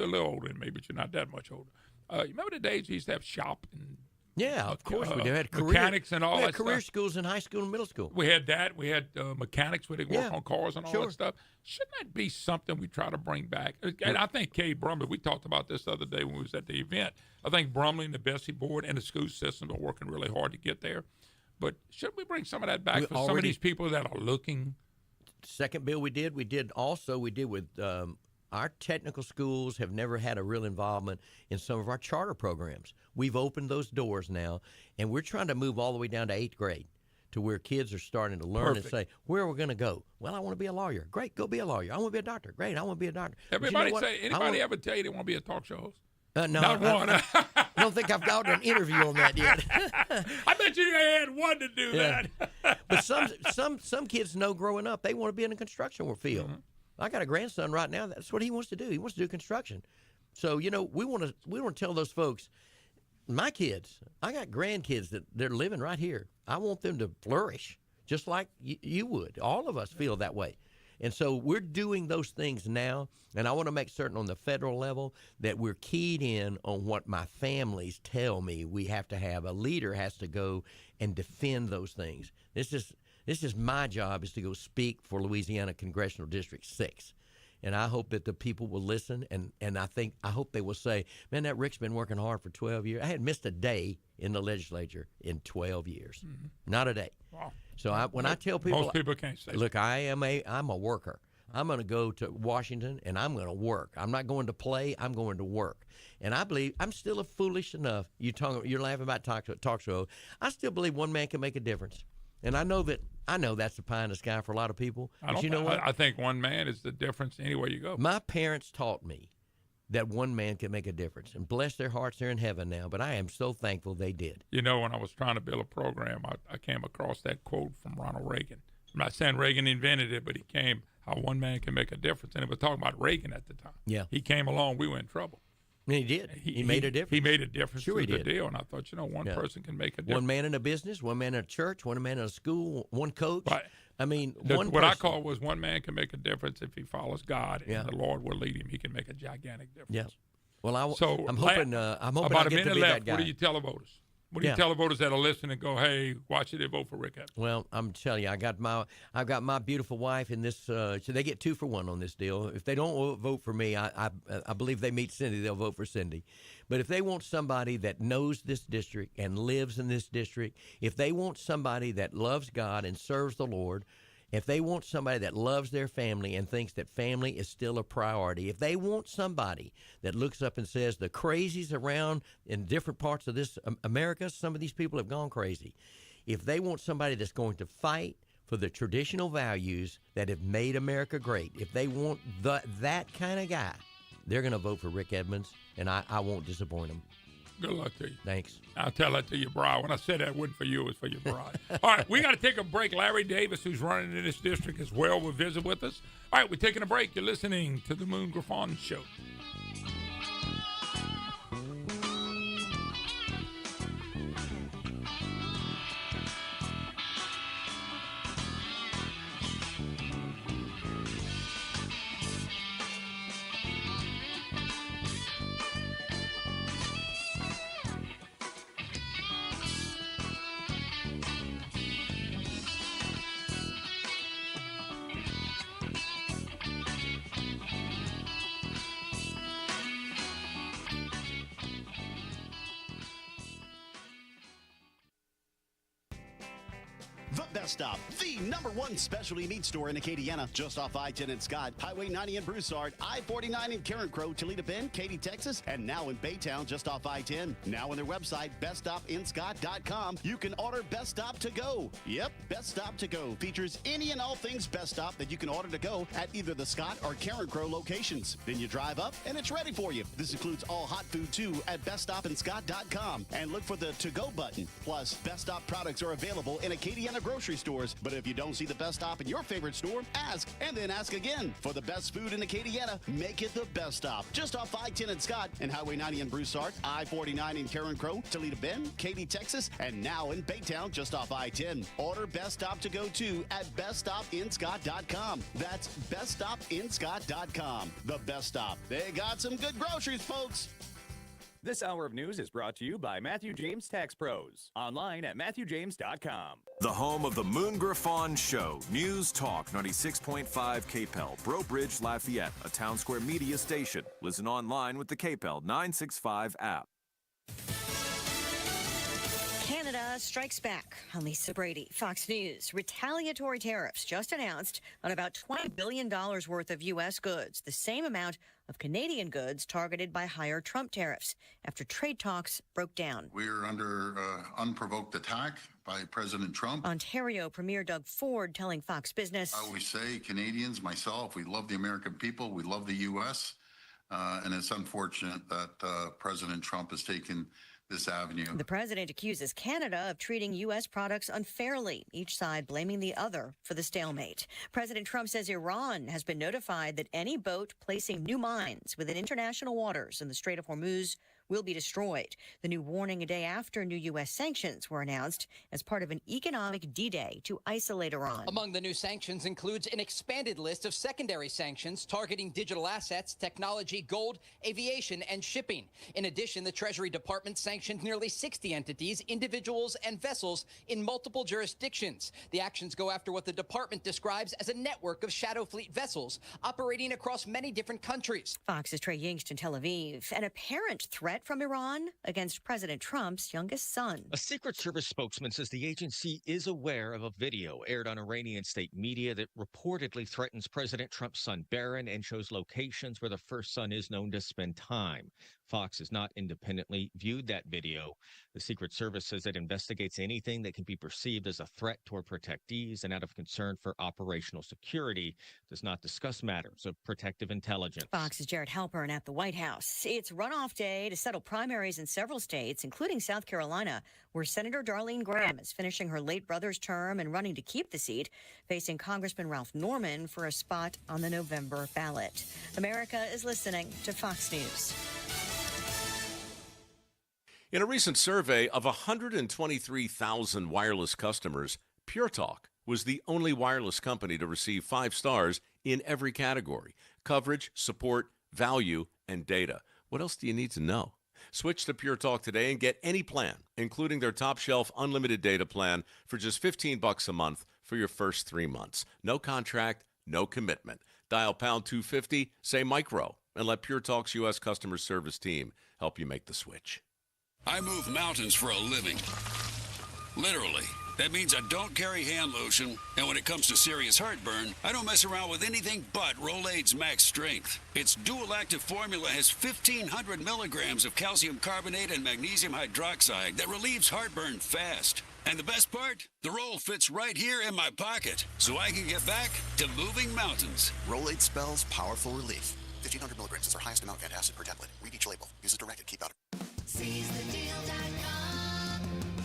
a little older than me, but you're not that much older. You remember the days we used to have shop and yeah, of course we did. Had mechanics and all we that had career stuff. schools in high school and middle school. We had that. We had mechanics where they work on cars and all that stuff. Shouldn't that be something we try to bring back? And I think Kay Brumley, we talked about this the other day when we was at the event. I think Brumley and the Bessie board and the school system are working really hard to get there. But shouldn't we bring some of that back for some of these people that are looking? Second bill we did with our technical schools have never had a real involvement in some of our charter programs. We've opened those doors now, and we're trying to move all the way down to 8th grade to where kids are starting to learn and say, where are we going to go? Well, I want to be a lawyer. Great, go be a lawyer. I want to be a doctor. Great, I want to be a doctor. Everybody anybody ever tell you they want to be a talk show host? No, not one. I don't think I've gotten an interview on that yet. I bet you had one to do that. But some kids know growing up they want to be in a construction field. Mm-hmm. I got a grandson right now. That's what he wants to do. He wants to do construction. So we want to tell those folks, my kids, I got grandkids that they're living right here. I want them to flourish just like you would. All of us feel that way. And so we're doing those things now, and I want to make certain on the federal level that we're keyed in on what my families tell me we have to have. A leader has to go and defend those things. This is my job, is to go speak for Louisiana Congressional District 6. And I hope that the people will listen, and I hope they will say, man, that Rick's been working hard for 12 years. I had missed a day in the legislature in 12 years. Mm-hmm. Not a day. Wow. So when I tell people, most people can't say. Look, I'm a worker. I'm going to go to Washington and I'm going to work. I'm not going to play. I'm going to work. And I believe I'm still foolish enough. You're laughing about talk show. I still believe one man can make a difference. And I know that's the pie in the sky for a lot of people. But you know what? I think one man is the difference anywhere you go. My parents taught me that one man can make a difference. And bless their hearts, they're in heaven now. But I am so thankful they did. When I was trying to build a program, I came across that quote from Ronald Reagan. I'm not saying Reagan invented it, but he came, how one man can make a difference. And it was talking about Reagan at the time. Yeah. He came along, we were in trouble. And he did. He made a difference. He made a difference to the deal. And I thought, one person can make a difference. One man in a business, one man in a church, one man in a school, one coach. Right. I mean, what I call was one man can make a difference if he follows God, and the Lord will lead him. He can make a gigantic difference. Yeah. Well, I'm hoping about I a get to minute be left. that guy. What do you tell the voters? What do you tell the voters that'll listen and go, hey, why should they vote for Rick Evans? Well, I'm telling you, I've got my beautiful wife in this. So they get 2 for 1 on this deal. If they don't vote for me, I believe they meet Cindy, they'll vote for Cindy. But if they want somebody that knows this district and lives in this district, if they want somebody that loves God and serves the Lord, if they want somebody that loves their family and thinks that family is still a priority, if they want somebody that looks up and says the crazies around in different parts of this America, some of these people have gone crazy. If they want somebody that's going to fight for the traditional values that have made America great, if they want that kind of guy, they're going to vote for Rick Edmonds, and I won't disappoint them. Good luck to you. Thanks. I'll tell that to your bride. When I said that wasn't for you, it was for your bride. All right, we got to take a break. Larry Davis, who's running in this district as well, will visit with us. All right, we're taking a break. You're listening to the Moon Griffon Show. Best Stop, the #1 specialty meat store in Acadiana, just off I-10 in Scott, Highway 90 in Broussard, I-49 in Karen Crow, Toledo Bend, Katy, Texas, and now in Baytown, just off I-10. Now on their website, beststopinscott.com, you can order Best Stop to go. Yep, Best Stop to go features any and all things Best Stop that you can order to go at either the Scott or Karen Crow locations. Then you drive up and it's ready for you. This includes all hot food too at beststopinscott.com, and look for the to-go button. Plus, Best Stop products are available in Acadiana grocery stores, but if you don't see the Best Stop in your favorite store, ask and then ask again. For the best food in Acadiana, make it the Best Stop. Just off I-10 in Scott and Highway 90 in Broussard, I-49 in Karen Crow, Toledo Bend, Katy, Texas, and now in Baytown, just off I-10. Order Best Stop to go to at beststopinscott.com. That's beststopinscott.com. The Best Stop. They got some good groceries, folks. This hour of news is brought to you by Matthew James Tax Pros. Online at MatthewJames.com. The home of the Moon Griffon Show. News Talk 96.5 KPEL. Breaux Bridge, Lafayette. A Town Square Media station. Listen online with the KPEL 965 app. Canada strikes back. I'm Lisa Brady, Fox News. Retaliatory tariffs just announced on about $20 billion worth of U.S. goods, the same amount of Canadian goods targeted by higher Trump tariffs after trade talks broke down. We're under unprovoked attack by President Trump. Ontario Premier Doug Ford telling Fox Business. I always say, Canadians, myself, we love the American people. We love the U.S. And it's unfortunate that President Trump has taken this avenue. The president accuses Canada of treating U.S. products unfairly, each side blaming the other for the stalemate. President Trump says Iran has been notified that any boat placing new mines within international waters in the Strait of Hormuz will be destroyed. The new warning a day after new U.S. sanctions were announced as part of an economic D-Day to isolate Iran. Among the new sanctions includes an expanded list of secondary sanctions targeting digital assets, technology, gold, aviation, and shipping. In addition, the Treasury Department sanctioned nearly 60 entities, individuals, and vessels in multiple jurisdictions. The actions go after what the department describes as a network of shadow fleet vessels operating across many different countries. Fox's Trey Yingst in Tel Aviv. An apparent threat from Iran against President Trump's youngest son. A Secret Service spokesman says the agency is aware of a video aired on Iranian state media that reportedly threatens President Trump's son Barron and shows locations where the first son is known to spend time. Fox has not independently viewed that video. The Secret Service says it investigates anything that can be perceived as a threat toward protectees, and out of concern for operational security, does not discuss matters of protective intelligence. Fox's Jared Halpern at the White House. It's runoff day to settle primaries in several states, including South Carolina, where Senator Darlene Graham is finishing her late brother's term and running to keep the seat, facing Congressman Ralph Norman for a spot on the November ballot. America is listening to Fox News. In a recent survey of 123,000 wireless customers, Pure Talk was the only wireless company to receive 5 stars in every category: coverage, support, value, and data. What else do you need to know? Switch to Pure Talk today and get any plan, including their top shelf unlimited data plan, for just $15 a month for your first 3 months. No contract, no commitment. Dial pound 250, say micro, and let Pure Talk's U.S. customer service team help you make the switch. I move mountains for a living. Literally. That means I don't carry hand lotion, and when it comes to serious heartburn, I don't mess around with anything but Rolaids Max Strength. Its dual-active formula has 1,500 milligrams of calcium carbonate and magnesium hydroxide that relieves heartburn fast. And the best part? The roll fits right here in my pocket, so I can get back to moving mountains. Rolaids spells powerful relief. 1,500 milligrams is our highest amount of antacid per tablet. Read each label. Use as directed. Keep out of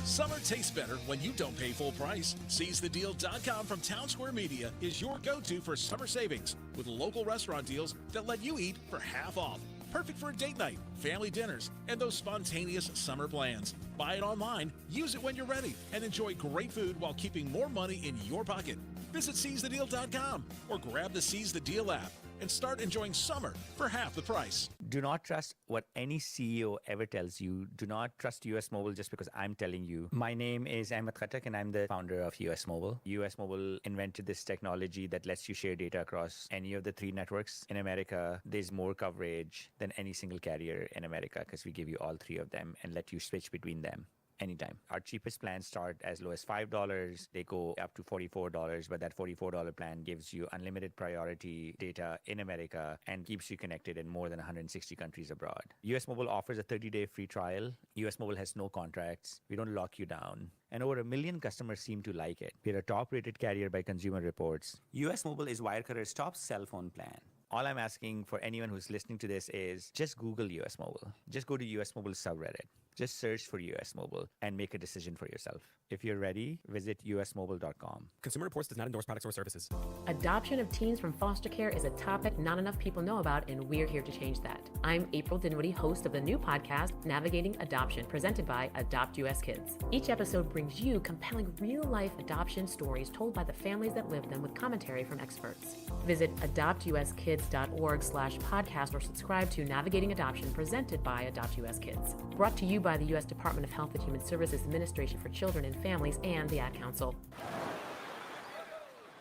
Summer tastes better when you don't pay full price. SeizeTheDeal.com from Town Square Media is your go-to for summer savings with local restaurant deals that let you eat for half off. Perfect for a date night, family dinners, and those spontaneous summer plans. Buy it online, use it when you're ready, and enjoy great food while keeping more money in your pocket. Visit SeizeTheDeal.com or grab the Seize the Deal app and start enjoying summer for half the price. Do not trust what any CEO ever tells you. Do not trust US Mobile just because I'm telling you. My name is Ahmed Khatak and I'm the founder of US Mobile. US Mobile invented this technology that lets you share data across any of the 3 networks. In America, there's more coverage than any single carrier in America because we give you all 3 of them and let you switch between them. anytime. Our cheapest plans start as low as $5. They go up to $44, but that $44 plan gives you unlimited priority data in America and keeps you connected in more than 160 countries abroad. US Mobile offers a 30-day free trial. US Mobile has no contracts. We don't lock you down. And over 1 million customers seem to like it. We're a top-rated carrier by Consumer Reports. US Mobile is Wirecutters' top cell phone plan. All I'm asking for anyone who's listening to this is just Google US Mobile. Just go to US Mobile subreddit. Just search for US Mobile and make a decision for yourself. If you're ready, visit usmobile.com. Consumer Reports does not endorse products or services. Adoption of teens from foster care is a topic not enough people know about, and we're here to change that. I'm April Dinwiddie, host of the new podcast, Navigating Adoption, presented by Adopt US Kids. Each episode brings you compelling real-life adoption stories told by the families that live them with commentary from experts. Visit adoptuskids.org/podcast or subscribe to Navigating Adoption, presented by Adopt US Kids. Brought to you by the U.S. Department of Health and Human Services Administration for Children and Families and the Ad Council.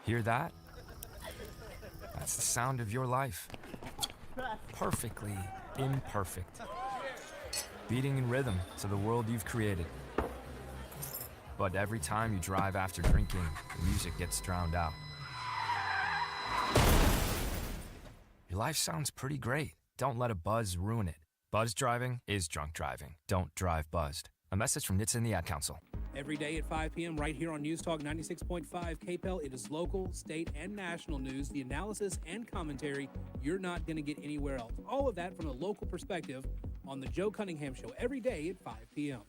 Hear that? That's the sound of your life. Perfectly imperfect. Beating in rhythm to the world you've created. But every time you drive after drinking, the music gets drowned out. Your life sounds pretty great. Don't let a buzz ruin it. Buzz driving is drunk driving. Don't drive buzzed. A message from NHTSA and the Ad Council. Every day at 5 p.m. right here on News Talk 96.5 KPEL. It is local, state, and national news, the analysis and commentary you're not going to get anywhere else. All of that from a local perspective on the Joe Cunningham Show every day at 5 p.m.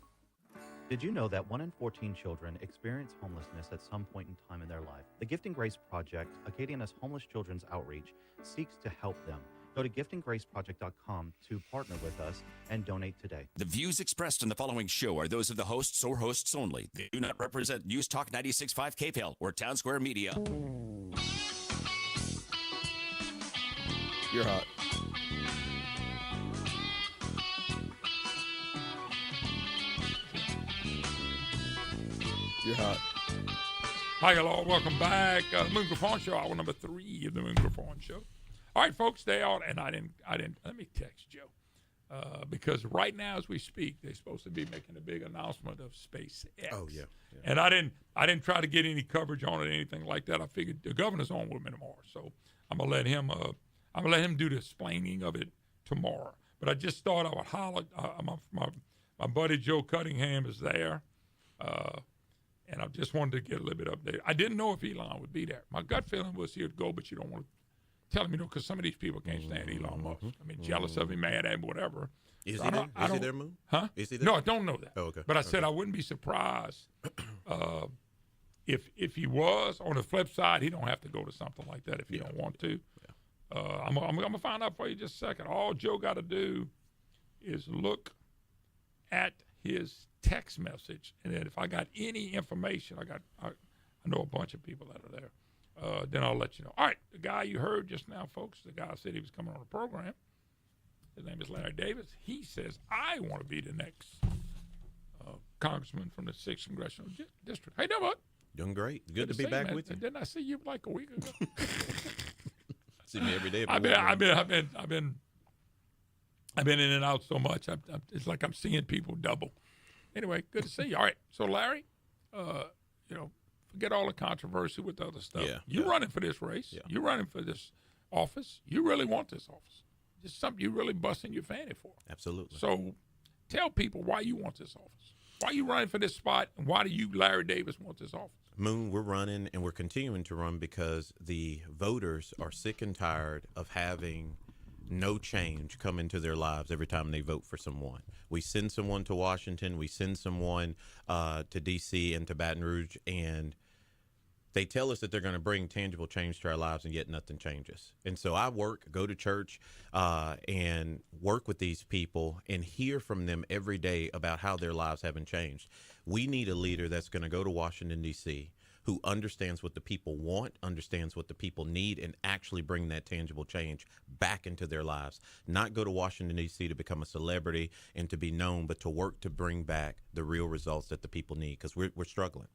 Did you know that 1 in 14 children experience homelessness at some point in time in their life? The Gift and Grace Project, Acadiana's homeless children's outreach, seeks to help them. Go to giftandgraceproject.com to partner with us and donate today. The views expressed in the following show are those of the hosts or hosts only. They do not represent News Talk 96.5 KPEL or Town Square Media. You're hot. You're hot. Hi, hello. Welcome back. Moon Griffon Show, hour number 3 of the Moon Griffon Show. All right, folks, they are, and I didn't. Let me text Joe because right now as we speak, they're supposed to be making a big announcement of SpaceX. Oh yeah. And I didn't try to get any coverage on it or anything like that. I figured the governor's on with me tomorrow, so I'm gonna let him. Do the explaining of it tomorrow. But I just thought I would holler. My buddy Joe Cunningham is there, and I just wanted to get a little bit updated. I didn't know if Elon would be there. My gut feeling was he would go, but you don't want to. Tell me, because some of these people can't stand Elon Musk. I mean, jealous of him, mad at him, whatever. Is he there, Moon? Huh? Is he there? No, I don't know that. Oh, okay. But I said I wouldn't be surprised if he was. On the flip side, he don't have to go to something like that if he don't want to. Yeah. I'm gonna find out for you just a second. All Joe got to do is look at his text message, and then if I got any information, I know a bunch of people that are there. Then I'll let you know. All right, the guy you heard just now, folks, the guy said he was coming on the program. His name is Larry Davis. He says, I want to be the next congressman from the 6th Congressional District. Hey, bud? Doing great. Good to be back with you. Didn't I see you like a week ago? See me every day. I've been in and out so much. It's like I'm seeing people double. Anyway, good to see you. All right, so Larry, forget all the controversy with the other stuff. Yeah, you're running for this race. Yeah. You're running for this office. You really want this office. It's something you're really busting your fanny for. Absolutely. So tell people why you want this office. Why are you running for this spot, and why do you, Larry Davis, want this office? Moon, we're running, and we're continuing to run because the voters are sick and tired of having no change come into their lives every time they vote for someone. We send someone to Washington, we send someone to D.C. and to Baton Rouge, and they tell us that they're going to bring tangible change to our lives, and yet nothing changes. And so I go to church, and work with these people and hear from them every day about how their lives haven't changed. We need a leader that's going to go to Washington, D.C., who understands what the people want, understands what the people need, and actually bring that tangible change back into their lives. Not go to Washington, D.C. to become a celebrity and to be known, but to work to bring back the real results that the people need, because we're struggling.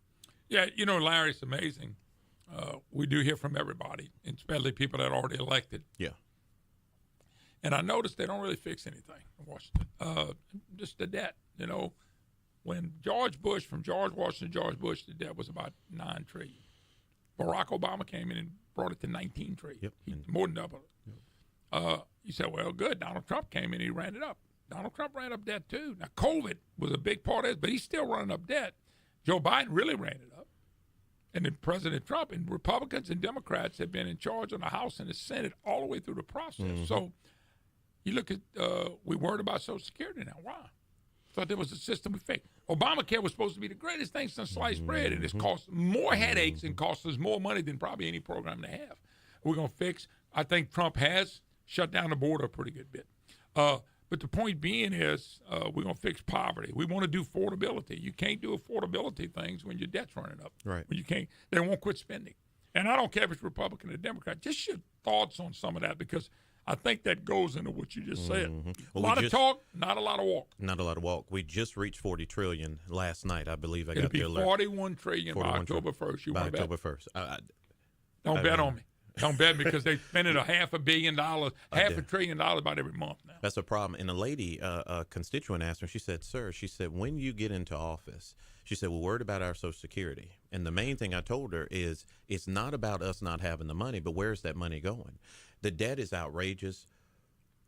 Yeah, Larry, it's amazing. We do hear from everybody, especially people that are already elected. Yeah. And I noticed they don't really fix anything in Washington. Just the debt, when George Washington, George Bush, the debt was about $9 trillion. Barack Obama came in and brought it to $19 trillion. Yep. He more than doubled it. You said, well, good. Donald Trump came in, he ran it up. Donald Trump ran up debt too. Now, COVID was a big part of it, but he's still running up debt. Joe Biden really ran it up. And then President Trump and Republicans and Democrats have been in charge of the House and the Senate all the way through the process. Mm-hmm. So you look at, we worried about Social Security now. Why? Thought there was a system we faked. Obamacare was supposed to be the greatest thing since sliced bread, and it's cost more headaches and cost us more money than probably any program they have. We're going to fix. I think Trump has shut down the border a pretty good bit. But the point being is we're going to fix poverty. We want to do affordability. You can't do affordability things when your debt's running up. Right. When you can't. They won't quit spending. And I don't care if it's Republican or Democrat. Just your thoughts on some of that, because I think that goes into what you just said. Well, a lot of talk, not a lot of walk. Not a lot of walk. We just reached $40 trillion last night. I believe It'll be $41 trillion by October 1st. You by want to bet? October 1st. Don't bet on me. Don't bet, because they spending $500 million, $500 billion about every month now. That's a problem. And a lady, a constituent asked her, she said, sir, she said, when you get into office, she said, we're worried about our Social Security. And the main thing I told her is it's not about us not having the money, but where's that money going? The debt is outrageous.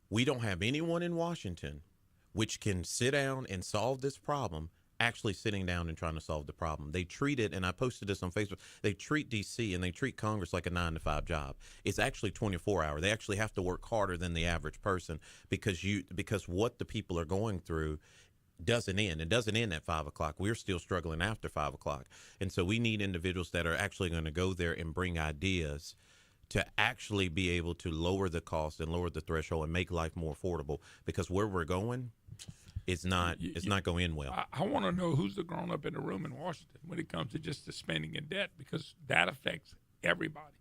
We don't have anyone in Washington which can sit down and solve this problem, actually sitting down and trying to solve the problem. They treat it, and I posted this on Facebook, they treat D.C. and they treat Congress like a 9-to-5 job. It's actually 24-hour. They actually have to work harder than the average person because what the people are going through doesn't end. It doesn't end at 5 o'clock. We're still struggling after 5 o'clock. And so we need individuals that are actually going to go there and bring ideas to actually be able to lower the cost and lower the threshold and make life more affordable, because where we're going, it's not going to end well. I want to know who's the grown up in the room in Washington when it comes to just the spending and debt, because that affects everybody.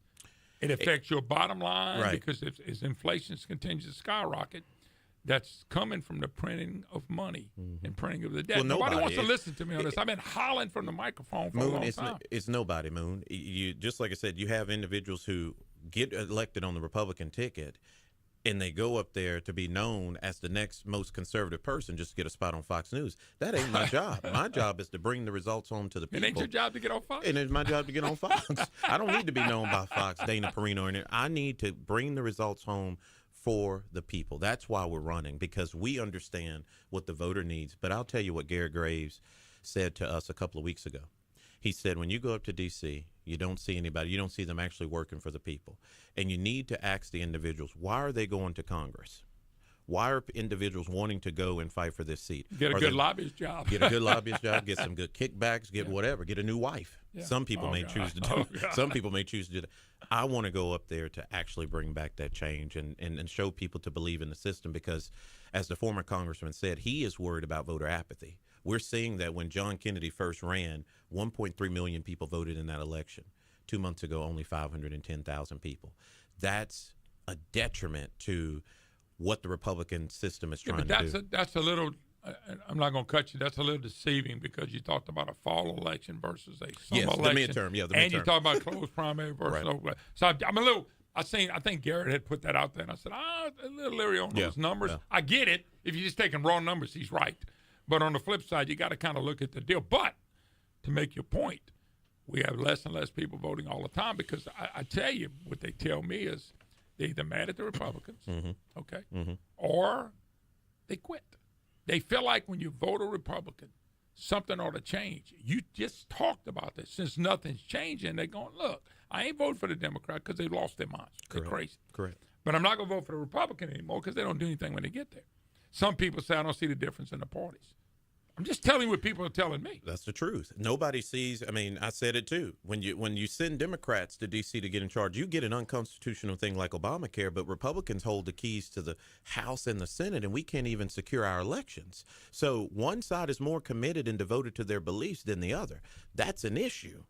It affects your bottom line, right, because if inflation continues to skyrocket, that's coming from the printing of money and printing of the debt. Well, nobody wants to listen to me on this. I've been hollering from the microphone for a long time. It's nobody, Moon. You just like I said, you have individuals who get elected on the Republican ticket, and they go up there to be known as the next most conservative person just to get a spot on Fox News. That ain't my job. My job is to bring the results home to the people. It ain't your job to get on Fox? And it's my job to get on Fox. I don't need to be known by Fox, Dana Perino, or anything. I need to bring the results home for the people. That's why we're running, because we understand what the voter needs. But I'll tell you what Garrett Graves said to us a couple of weeks ago. He said, when you go up to D.C., you don't see anybody. You don't see them actually working for the people. And you need to ask the individuals, why are they going to Congress? Why are individuals wanting to go and fight for this seat? Get a good lobbyist job. Get a good lobbyist job, get some good kickbacks, get whatever, get a new wife. Yeah. Some people may choose to do Some people may choose to do that. I want to go up there to actually bring back that change and show people to believe in the system, because as the former congressman said, he is worried about voter apathy. We're seeing that when John Kennedy first ran, 1.3 million people voted in that election. 2 months ago, only 510,000 people. That's a detriment to what the Republican system is trying to do. That's a little, I'm not going to cut you, that's a little deceiving, because you talked about a fall election versus a summer election. The midterm, the midterm. And you talked about closed primary versus open. So I'm a little, I think Garrett had put that out there, and I said, a little leery on those numbers. I get it. If you're just taking raw numbers, he's right. But on the flip side, you got to kind of look at the deal. But to make your point, we have less and less people voting all the time, because I tell you, what they tell me is they're either mad at the Republicans, or they quit. They feel like when you vote a Republican, something ought to change. You just talked about this. Since nothing's changing, they're going, look, I ain't voting for the Democrat because they lost their minds. They're crazy. Correct. But I'm not going to vote for the Republican anymore because they don't do anything when they get there. Some people say I don't see the difference in the parties. I'm just telling you what people are telling me. That's the truth. Nobody sees. I mean, I said it too. When you send Democrats to D.C. to get in charge, you get an unconstitutional thing like Obamacare, but Republicans hold the keys to the House and the Senate, and we can't even secure our elections. So one side is more committed and devoted to their beliefs than the other. That's an issue.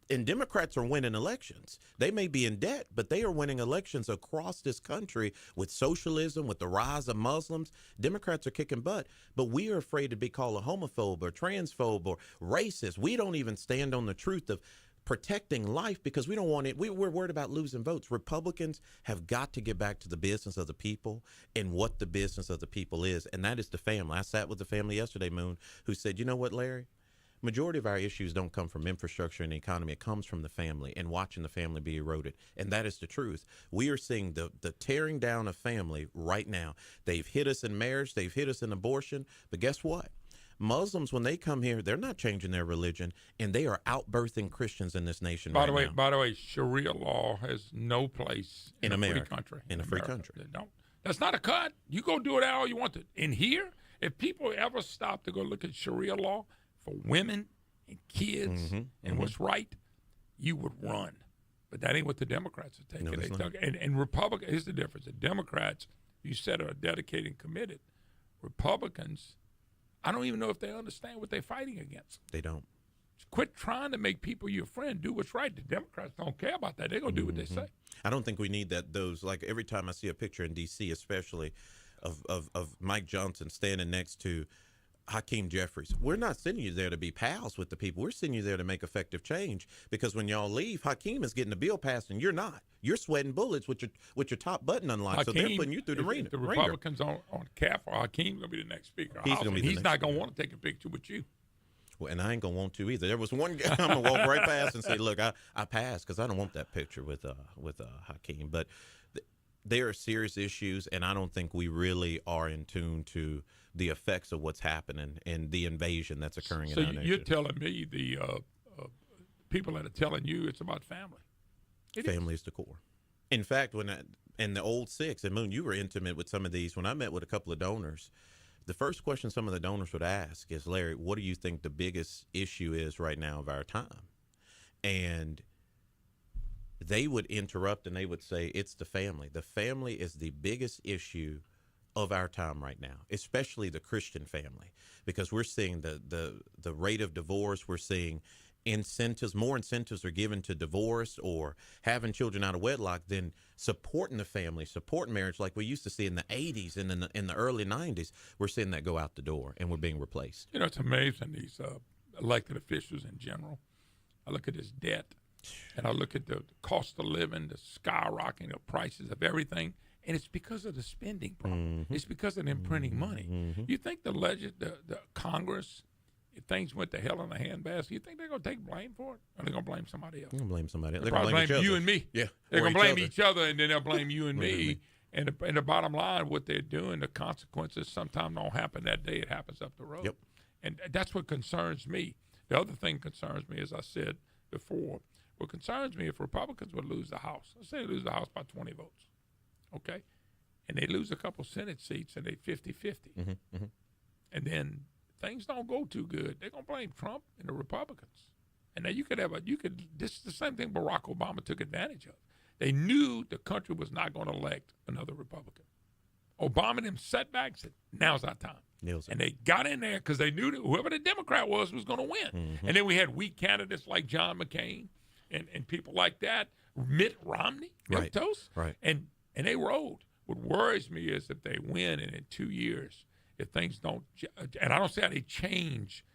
And Democrats are winning elections. They may be in debt, but they are winning elections across this country with socialism, with the rise of Muslims. Democrats are kicking butt, but we are afraid to be called a homophobe or transphobe or racist. We don't even stand on the truth of protecting life because we don't want it. We're worried about losing votes. Republicans have got to get back to the business of the people and what the business of the people is, and that is the family. I sat with the family yesterday, Moon, who said, you know what, Larry? Majority of our issues don't come from infrastructure and the economy. It comes from the family and watching the family be eroded. And that is the truth. We are seeing the tearing down of family right now. They've hit us in marriage. They've hit us in abortion. But guess what? Muslims, when they come here, they're not changing their religion, and they are outbirthing Christians in this nation By right the way, now. By the way, Sharia law has no place in America, free country. In a free country. They don't. That's not a cut. You go do it all you want to. In here, if people ever stop to go look at Sharia law for women and kids and what's right, you would run. But that ain't what the Democrats are taking. No, and Republicans, here's the difference. The Democrats, you said, are dedicated and committed. Republicans, I don't even know if they understand what they're fighting against. They don't. Quit trying to make people your friend. Do what's right. The Democrats don't care about that. They're going to do what they say. I don't think we need that. Those, like, every time I see a picture in D.C., especially of Mike Johnson standing next to Hakeem Jeffries, we're not sending you there to be pals with the people. We're sending you there to make effective change, because when y'all leave, Hakeem is getting the bill passed and you're not. You're sweating bullets with your top button unlocked, so they're putting you through the ringer. The Republicans on cap for Hakeem going to be the next speaker. He's not going to want to take a picture with you. Well, and I ain't going to want to either. There was one guy I'm going to walk right past and say, look, I passed because I don't want that picture with Hakeem. But there are serious issues, and I don't think we really are in tune to the effects of what's happening and the invasion that's occurring in our nation. So you're telling me the people that are telling you it's about family. Family is the core. In fact, in the old six, and Moon, you were intimate with some of these. When I met with a couple of donors, the first question some of the donors would ask is, Larry, what do you think the biggest issue is right now of our time? And they would interrupt and they would say, it's the family. The family is the biggest issue of our time right now, especially the Christian family, because we're seeing the rate of divorce. We're seeing more incentives are given to divorce or having children out of wedlock than supporting the family, supporting marriage, like we used to see in the 80s and in the early 90s. We're seeing that go out the door, and we're being replaced. You know, it's amazing, these elected officials in general. I look at this debt, and I look at the cost of living, the skyrocketing of prices of everything, and it's because of the spending problem. It's because of them printing money. You think the Congress, if things went to hell in a handbasket, you think they're going to take blame for it? Or are they going to blame somebody else? They're going to blame somebody else. They're going to blame you and me. Yeah. They're going to blame each other, and then they'll blame you and me. And the bottom line, what they're doing, the consequences sometimes don't happen that day. It happens up the road. Yep. And that's what concerns me. The other thing concerns me, as I said before, what concerns me if Republicans would lose the House. Let's say they lose the House by 20 votes, okay? And they lose a couple Senate seats, and they 50-50. And then things don't go too good. They're going to blame Trump and the Republicans. And now this is the same thing Barack Obama took advantage of. They knew the country was not going to elect another Republican. Obama and them setbacks said, now's our time. And they got in there because they knew that whoever the Democrat was going to win. And then we had weak candidates like John McCain and people like that, Mitt Romney, Right. And they rode. What worries me is if they win and in 2 years, if things don't, and I don't say how they change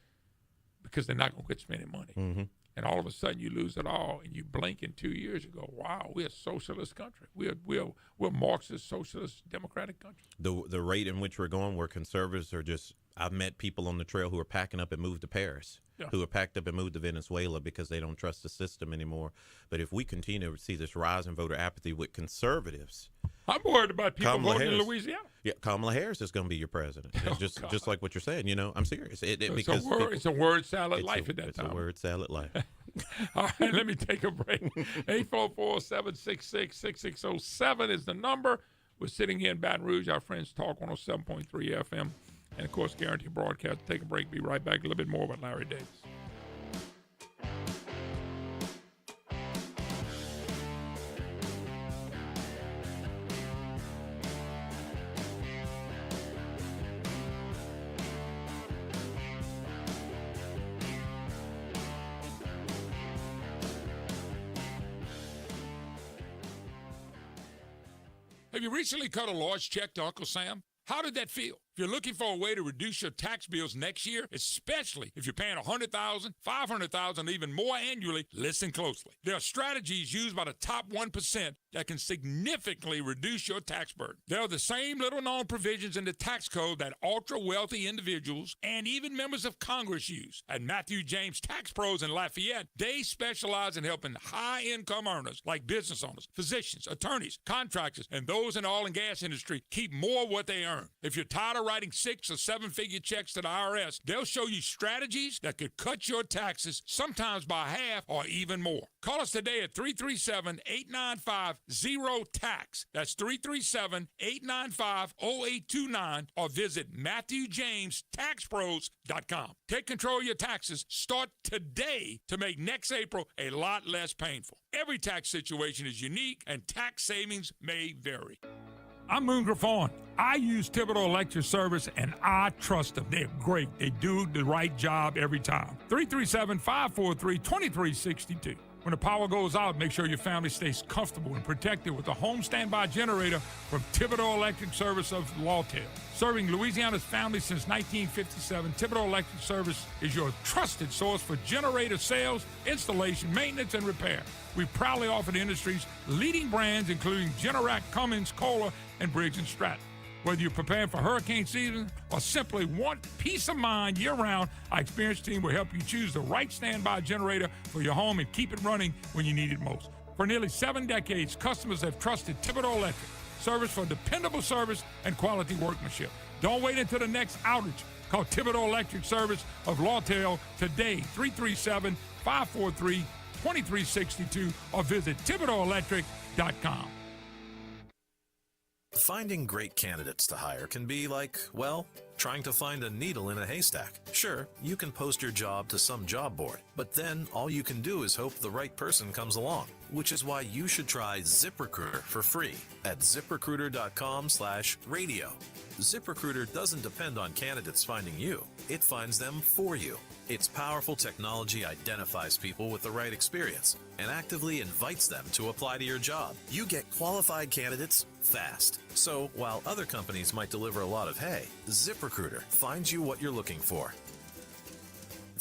because they're not going to quit spending money. And all of a sudden you lose it all, and you blink in 2 years, you go, wow, we're a socialist country. We're Marxist, socialist, democratic country. The rate in which we're going, where conservatives are just, I've met people on the trail who are packing up and moved to Paris, who are packed up and moved to Venezuela because they don't trust the system anymore. But if we continue to see this rise in voter apathy with conservatives, I'm worried about people voting in Louisiana. Yeah, Kamala Harris is going to be your president. It's just like what you're saying. You know, I'm serious. It's a word salad life at that time. It's a word salad life. All right, let me take a break. 844-766-6607 is the number. We're sitting here in Baton Rouge. Our friends Talk 107.3 FM. And, of course, Guaranteed Broadcast. Take a break. Be right back. A little bit more about Larry Davis. Have you recently cut a large check to Uncle Sam? How did that feel? If you're looking for a way to reduce your tax bills next year, especially if you're paying $100,000, $500,000, even more annually, listen closely. There are strategies used by the top 1% that can significantly reduce your tax burden. There are the same little-known provisions in the tax code that ultra-wealthy individuals and even members of Congress use. At Matthew James Tax Pros in Lafayette, they specialize in helping high-income earners like business owners, physicians, attorneys, contractors, and those in the oil and gas industry keep more of what they earn. If you're tired of writing 6- or 7-figure checks to the IRS, they'll show you strategies that could cut your taxes sometimes by half or even more. Call us today at 337-895-0TAX. That's 337-895-0829 or visit MatthewJamesTaxPros.com. Take control of your taxes. Start today to make next April a lot less painful. Every tax situation is unique and tax savings may vary. I'm Moon Griffon. I use Thibodeau Electric Service, and I trust them. They're great. They do the right job every time. 337-543-2362. When the power goes out, make sure your family stays comfortable and protected with a home standby generator from Thibodeau Electric Service of Lawtell. Serving Louisiana's families since 1957, Thibodeau Electric Service is your trusted source for generator sales, installation, maintenance, and repair. We proudly offer the industry's leading brands, including Generac, Cummins, Kohler, and Briggs & Stratton. Whether you're preparing for hurricane season or simply want peace of mind year-round, our experienced team will help you choose the right standby generator for your home and keep it running when you need it most. For nearly 7 decades, customers have trusted Thibodeau Electric Service for dependable service and quality workmanship. Don't wait until the next outage. Call Thibodeau Electric Service of Lawtell today, 337-543-2362, or visit ThibodeauElectric.com. Finding great candidates to hire can be like, well, trying to find a needle in a haystack. Sure, you can post your job to some job board, but then all you can do is hope the right person comes along, which is why you should try ZipRecruiter for free at ZipRecruiter.com/radio. ZipRecruiter doesn't depend on candidates finding you. It finds them for you. Its powerful technology identifies people with the right experience and actively invites them to apply to your job. You get qualified candidates fast. So while other companies might deliver a lot of hay, ZipRecruiter finds you what you're looking for.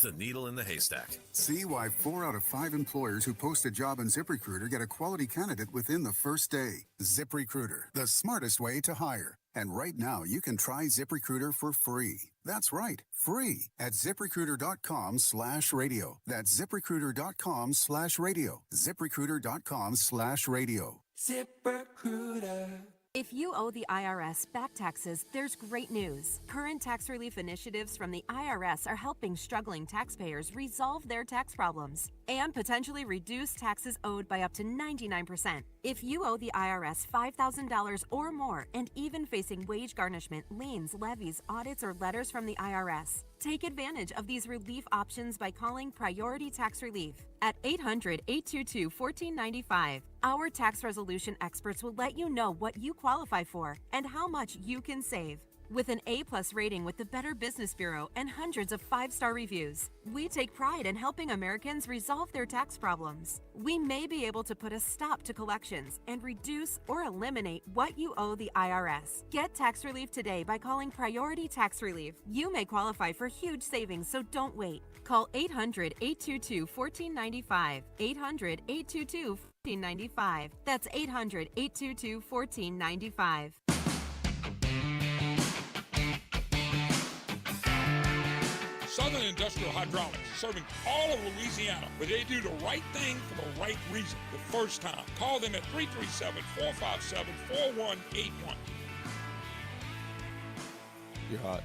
The needle in the haystack. See why 4 out of 5 employers who post a job on ZipRecruiter get a quality candidate within the first day. ZipRecruiter, the smartest way to hire. And right now, you can try ZipRecruiter for free. That's right, free at ZipRecruiter.com/radio. That's ZipRecruiter.com/radio. ZipRecruiter.com/radio. ZipRecruiter. If you owe the IRS back taxes, there's great news. Current tax relief initiatives from the IRS are helping struggling taxpayers resolve their tax problems and potentially reduce taxes owed by up to 99%. If you owe the IRS $5,000 or more and even facing wage garnishment, liens, levies, audits, or letters from the IRS, take advantage of these relief options by calling Priority Tax Relief at 800-822-1495. Our tax resolution experts will let you know what you qualify for and how much you can save. With an A+ rating with the Better Business Bureau and hundreds of 5-star reviews, we take pride in helping Americans resolve their tax problems. We may be able to put a stop to collections and reduce or eliminate what you owe the IRS. Get tax relief today by calling Priority Tax Relief. You may qualify for huge savings, so don't wait. Call 800-822-1495. 800-822-1495. That's 800-822-1495. Southern Industrial Hydraulics, serving all of Louisiana, but they do the right thing for the right reason the first time. Call them at 337-457-4181. You're hot.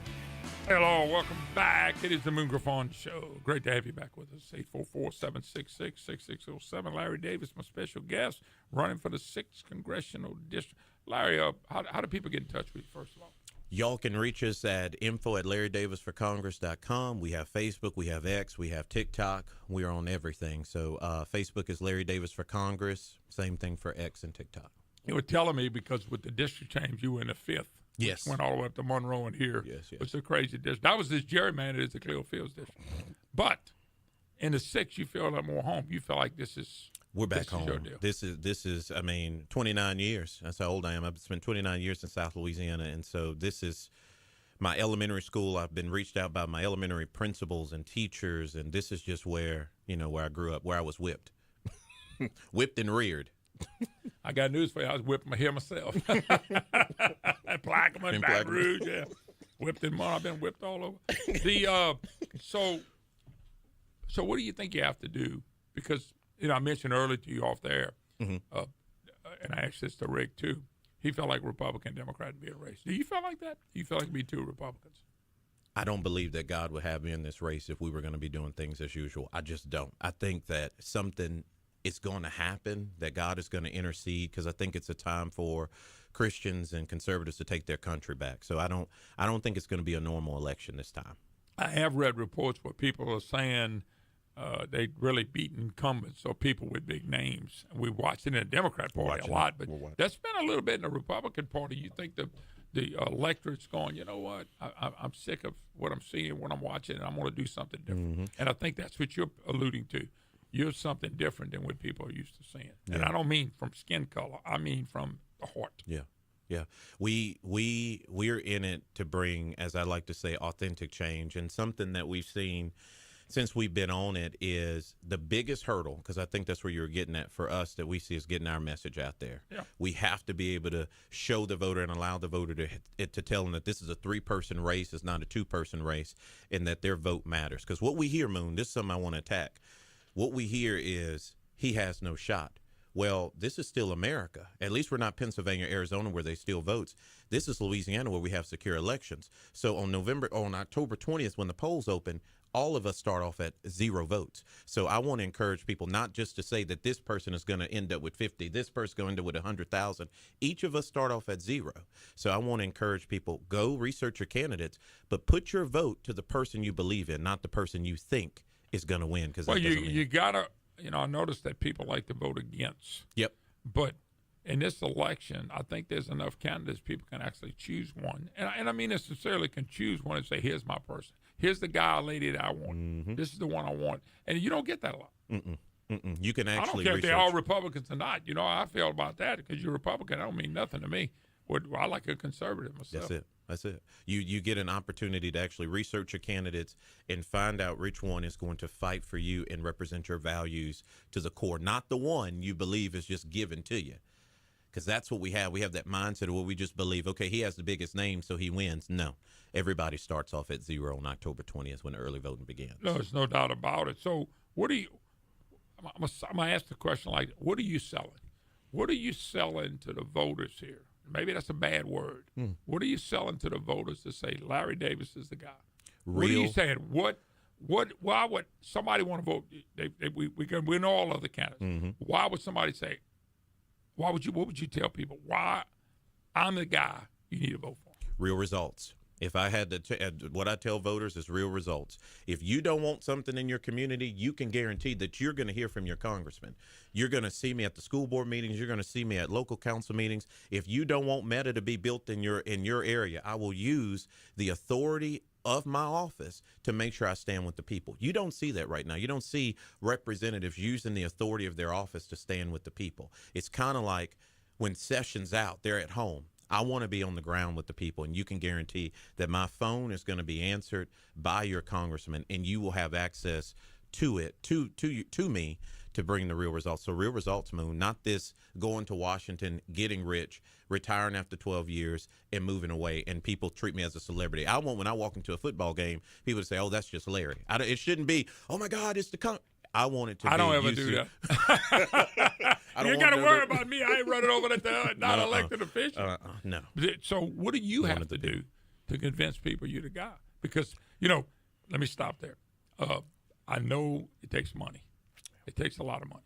Hello, welcome back. It is the Moon Griffon Show. Great to have you back with us. 844-766-6607. Larry Davis, my special guest, running for the 6th Congressional District. Larry, how do people get in touch with you, first of all? Y'all can reach us at info@LarryDavisForCongress.com. We have Facebook, we have X, we have TikTok. We are on everything. So Facebook is Larry Davis for Congress. Same thing for X and TikTok. You were telling me because with the district change, you were in the 5th. Yes. Went all the way up to Monroe and here. Yes. It's a crazy district. That was this gerrymandered as the Cleo Fields district. But in the 6th, you feel like more home. You feel like this is We're back home. This is, I mean, 29 years. That's how old I am. I've spent 29 years in South Louisiana, and so this is my elementary school, I've been reached out by my elementary principals and teachers, and this is just where, where I grew up, where I was whipped. Whipped and reared. I got news for you. I was whipping my hair myself. Plaquemine, Baton Rouge, yeah. Whipped in mud. I've been whipped all over. So what do you think you have to do? Because, I mentioned earlier to you off the air, and I asked this to Rick, too. He felt like Republican, Democrat would be a race. Do you feel like that? Do you feel like it'd be two Republicans? I don't believe that God would have me in this race if we were going to be doing things as usual. I just don't. I think that something is going to happen, that God is going to intercede, because I think it's a time for Christians and conservatives to take their country back. So I don't think it's going to be a normal election this time. I have read reports where people are saying they really beat incumbents, so people with big names. We watched it in the Democrat Party a lot, but that's been a little bit in the Republican Party. You think the electorate's going, you know what, I'm sick of what I'm seeing, what I'm watching, and I'm going to do something different. And I think that's what you're alluding to. You're something different than what people are used to seeing. And I don't mean from skin color. I mean from the heart. Yeah. Yeah. We're in it to bring, as I like to say, authentic change. And something that we've seen since we've been on it is the biggest hurdle, because I think that's where you're getting at for us, that we see is getting our message out there. Yeah. We have to be able to show the voter and allow the voter to tell them that this is a 3-person race, it's not a 2-person race, and that their vote matters. Because what we hear, Moon, this is something I want to attack. What we hear is he has no shot. Well, this is still America. At least we're not Pennsylvania, Arizona, where they steal votes. This is Louisiana, where we have secure elections. So on October 20th, when the polls open, all of us start off at 0 votes. So I want to encourage people not just to say that this person is going to end up with 50, this person is going to end up with 100,000. Each of us start off at 0. So I want to encourage people, go research your candidates, but put your vote to the person you believe in, not the person you think is going to win. Because you gotta, I noticed that people like to vote against. Yep. But in this election, I think there's enough candidates people can actually choose one, and I mean necessarily can choose one and say, here's my person, here's the guy or lady that I want, this is the one I want, and you don't get that a lot. You can actually. I don't care if they're all Republicans or not. How I feel about that, because you're Republican, that don't mean nothing to me. I like a conservative myself. That's it. You get an opportunity to actually research your candidates and find out which one is going to fight for you and represent your values to the core, not the one you believe is just given to you. Because that's what we have. We have that mindset where we just believe, okay, he has the biggest name, so he wins. No, everybody starts off at 0 on October 20th when the early voting begins. No, there's no doubt about it. So what do you – I'm going to ask the question like, what are you selling? What are you selling to the voters here? Maybe that's a bad word. What are you selling to the voters to say Larry Davis is the guy? What are you saying? Why would somebody want to vote? We can win all other candidates. Why would somebody say, what would you tell people? Why I'm the guy you need to vote for? Real results. If I had to, what I tell voters is real results. If you don't want something in your community, you can guarantee that you're going to hear from your congressman. You're going to see me at the school board meetings. You're going to see me at local council meetings. If you don't want Meta to be built in your area, I will use the authority of my office to make sure I stand with the people. You don't see that right now. You don't see representatives using the authority of their office to stand with the people. It's kind of like when Sessions out, they're at home. I want to be on the ground with the people, and you can guarantee that my phone is going to be answered by your congressman, and you will have access to it, to me, to bring the real results. So real results, Moon, not this going to Washington, getting rich, retiring after 12 years, and moving away, and people treat me as a celebrity. I want, when I walk into a football game, people to say, oh, that's just Larry. It shouldn't be, oh, my God, it's the I want it to be. I don't ever do that. You ain't got to worry about me. I ain't running over the non-elected official. No. So what do you have to do to convince people you're the guy? Because, let me stop there. I know it takes money. It takes a lot of money.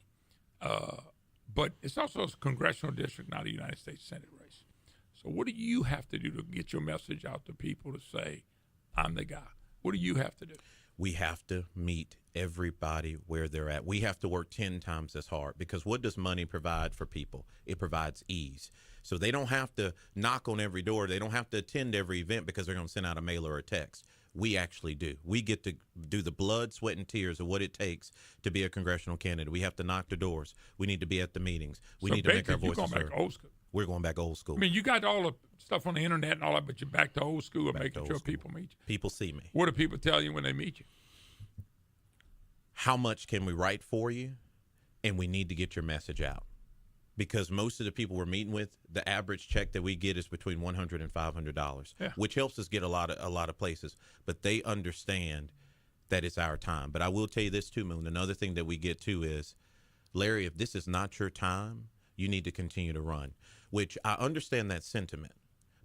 But it's also a congressional district, not a United States Senate race. So what do you have to do to get your message out to people to say, I'm the guy? What do you have to do? We have to meet everybody where they're at. We have to work 10 times as hard, because what does money provide for people? It provides ease. So they don't have to knock on every door. They don't have to attend every event because they're going to send out a mail or a text. we actually do. We get to do the blood, sweat, and tears of what it takes to be a congressional candidate. We have to knock the doors. We need to be at the meetings. We need to make our voices heard. Old school. We're going back old school. I mean, you got all the stuff on the internet and all that, but you're back to old school and making sure people meet you. People see me. What do people tell you when they meet you? How much can we write for you? And we need to get your message out. Because most of the people we're meeting with, the average check that we get is between $100 and $500, which helps us get a lot of places. But they understand that it's our time. But I will tell you this too, Moon. Another thing that we get too is, Larry, if this is not your time, you need to continue to run. Which I understand that sentiment,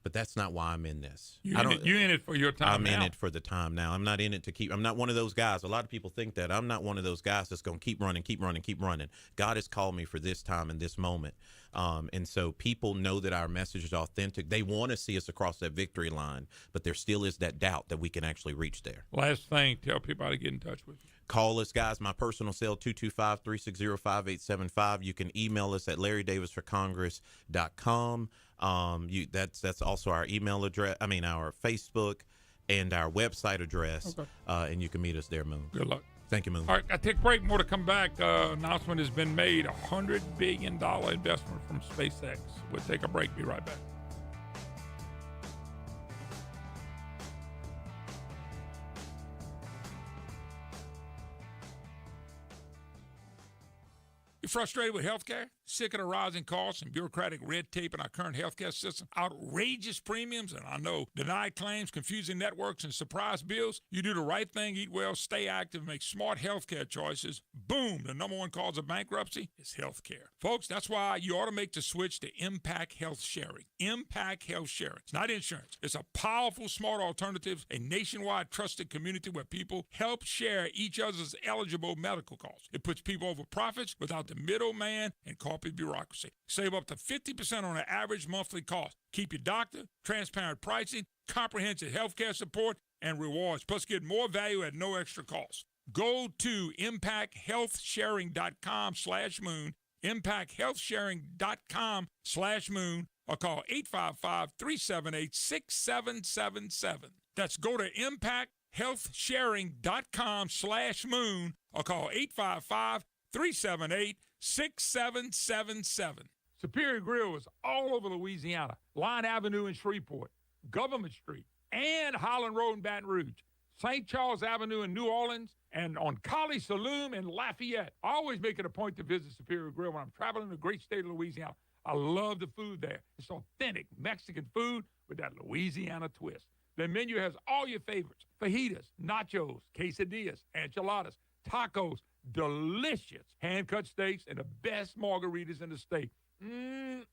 but that's not why I'm in this. You're in it for your time. I'm in it for the time now. I'm not in it to keep. I'm not one of those guys. A lot of people think that. I'm not one of those guys that's going to keep running. God has called me for this time and this moment. And so people know that our message is authentic. They want to see us across that victory line, but there still is that doubt that we can actually reach there. Last thing, tell people how to get in touch with you. Call us, guys. My personal cell, 225-360-5875. You can email us at LarryDavisForCongress.com. That's also our email address. I mean, our Facebook and our website address. Okay. And you can meet us there, Moon. Good luck. Thank you, Moon. All right, I take a break. More to come back. Announcement has been made. $100 billion investment from SpaceX. We'll take a break. Be right back. You frustrated with healthcare? Sick of the rising costs and bureaucratic red tape in our current healthcare system? Outrageous premiums, and I know denied claims, confusing networks, and surprise bills? You do the right thing, eat well, stay active, make smart healthcare choices. Boom! The number one cause of bankruptcy is healthcare. Folks, that's why you ought to make the switch to Impact Health Sharing. Impact Health Sharing. It's not insurance. It's a powerful, smart alternative, a nationwide trusted community where people help share each other's eligible medical costs. It puts people over profits without the middleman and corporate bureaucracy. Save up to 50% on an average monthly cost. Keep your doctor, transparent pricing, comprehensive healthcare support, and rewards. Plus, get more value at no extra cost. Go to impacthealthsharing.com/moon, impacthealthsharing.com/moon, or call 855-378-6777. That's go to impacthealthsharing.com/moon, or call 855-378-6777. Superior Grill is all over Louisiana. Line Avenue in Shreveport, Government Street, and Holland Road in Baton Rouge, St. Charles Avenue in New Orleans, and on Collie Saloon in Lafayette. I always make it a point to visit Superior Grill when I'm traveling the great state of Louisiana. I love the food there. It's authentic Mexican food with that Louisiana twist. Their menu has all your favorites: fajitas, nachos, quesadillas, enchiladas, tacos, delicious hand-cut steaks, and the best margaritas in the state. You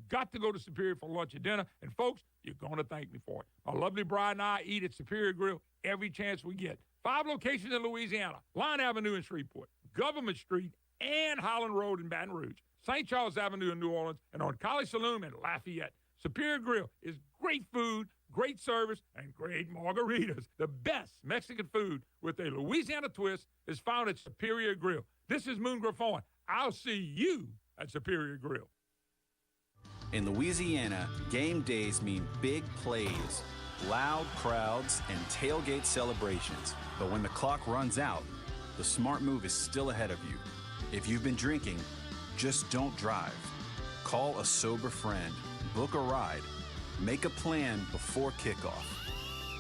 got to go to Superior for lunch or dinner, and folks, you're going to thank me for it. My lovely bride and I eat at Superior Grill every chance we get. 5 locations in Louisiana: Line Avenue in Shreveport, Government Street, and Holland Road in Baton Rouge, St. Charles Avenue in New Orleans, and on Collie Saloon in Lafayette. Superior Grill is great food, great service, and great margaritas. The best Mexican food with a Louisiana twist is found at Superior Grill. This is Moon Griffon. I'll see you at Superior Grill. In Louisiana, game days mean big plays, loud crowds, and tailgate celebrations. But when the clock runs out, the smart move is still ahead of you. If you've been drinking, just don't drive. Call a sober friend, book a ride, make a plan before kickoff.